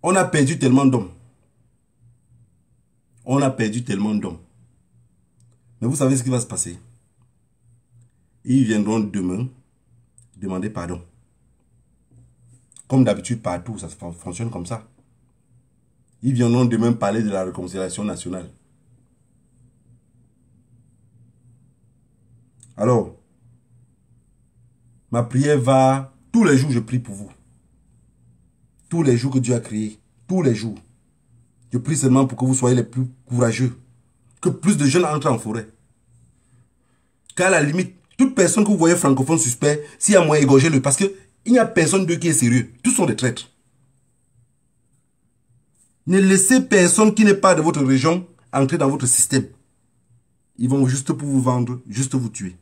on a perdu tellement d'hommes. On a perdu tellement d'hommes. Mais vous savez ce qui va se passer? Ils viendront demain demander pardon. Comme d'habitude, partout, ça fonctionne comme ça. Ils viendront demain parler de la réconciliation nationale. Alors, ma prière va... Tous les jours, je prie pour vous. Tous les jours que Dieu a créés. Tous les jours. Je prie seulement pour que vous soyez les plus courageux. Que plus de jeunes entrent en forêt. Qu'à la limite, toute personne que vous voyez francophone suspect, s'il y a moyen égorgez-le. Parce qu'il n'y a personne d'eux qui est sérieux. Tous sont des traîtres. Ne laissez personne qui n'est pas de votre région entrer dans votre système. Ils vont juste pour vous vendre, juste vous tuer.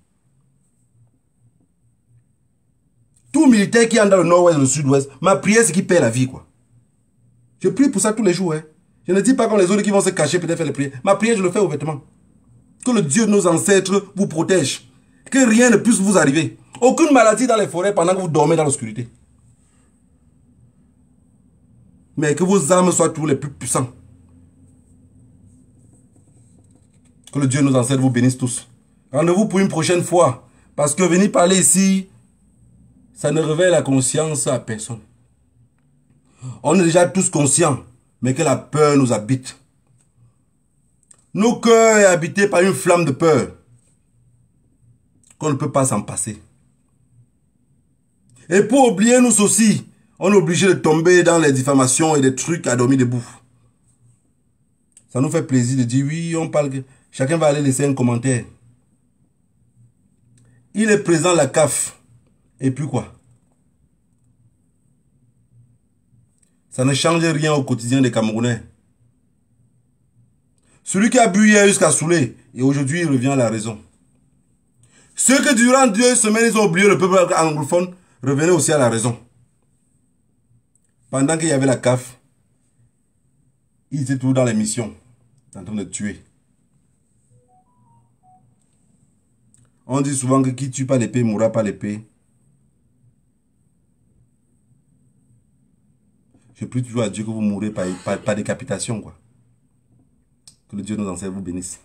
Tout militaire qui est dans le nord-ouest, le sud-ouest, ma prière c'est qu'il perd la vie, quoi. Je prie pour ça tous les jours, hein. Je ne dis pas comme les autres qui vont se cacher, peut-être faire les prières. Ma prière, je le fais ouvertement. Que le Dieu de nos ancêtres vous protège. Que rien ne puisse vous arriver. Aucune maladie dans les forêts pendant que vous dormez dans l'obscurité. Mais que vos âmes soient tous les plus puissants. Que le Dieu nous enseigne, vous bénisse tous. Rendez-vous pour une prochaine fois. Parce que venir parler ici, ça ne réveille la conscience à personne. On est déjà tous conscients, mais que la peur nous habite. Nos cœurs sont habités par une flamme de peur qu'on ne peut pas s'en passer. Et pour oublier nous aussi, on est obligé de tomber dans les diffamations et des trucs à dormir debout. Ça nous fait plaisir de dire oui, on parle que chacun va aller laisser un commentaire. Il est présent la CAF. Et puis quoi? Ça ne change rien au quotidien des Camerounais. Celui qui a bu hier jusqu'à saouler, et aujourd'hui il revient à la raison. Ceux que durant 2 semaines ils ont oublié le peuple anglophone, revenaient aussi à la raison. Pendant qu'il y avait la CAF, ils étaient toujours dans les missions, en train de tuer. On dit souvent que qui tue pas l'épée mourra pas l'épée. Je prie toujours à Dieu que vous mourrez par décapitation, quoi. Que le Dieu nous enseigne, vous bénisse.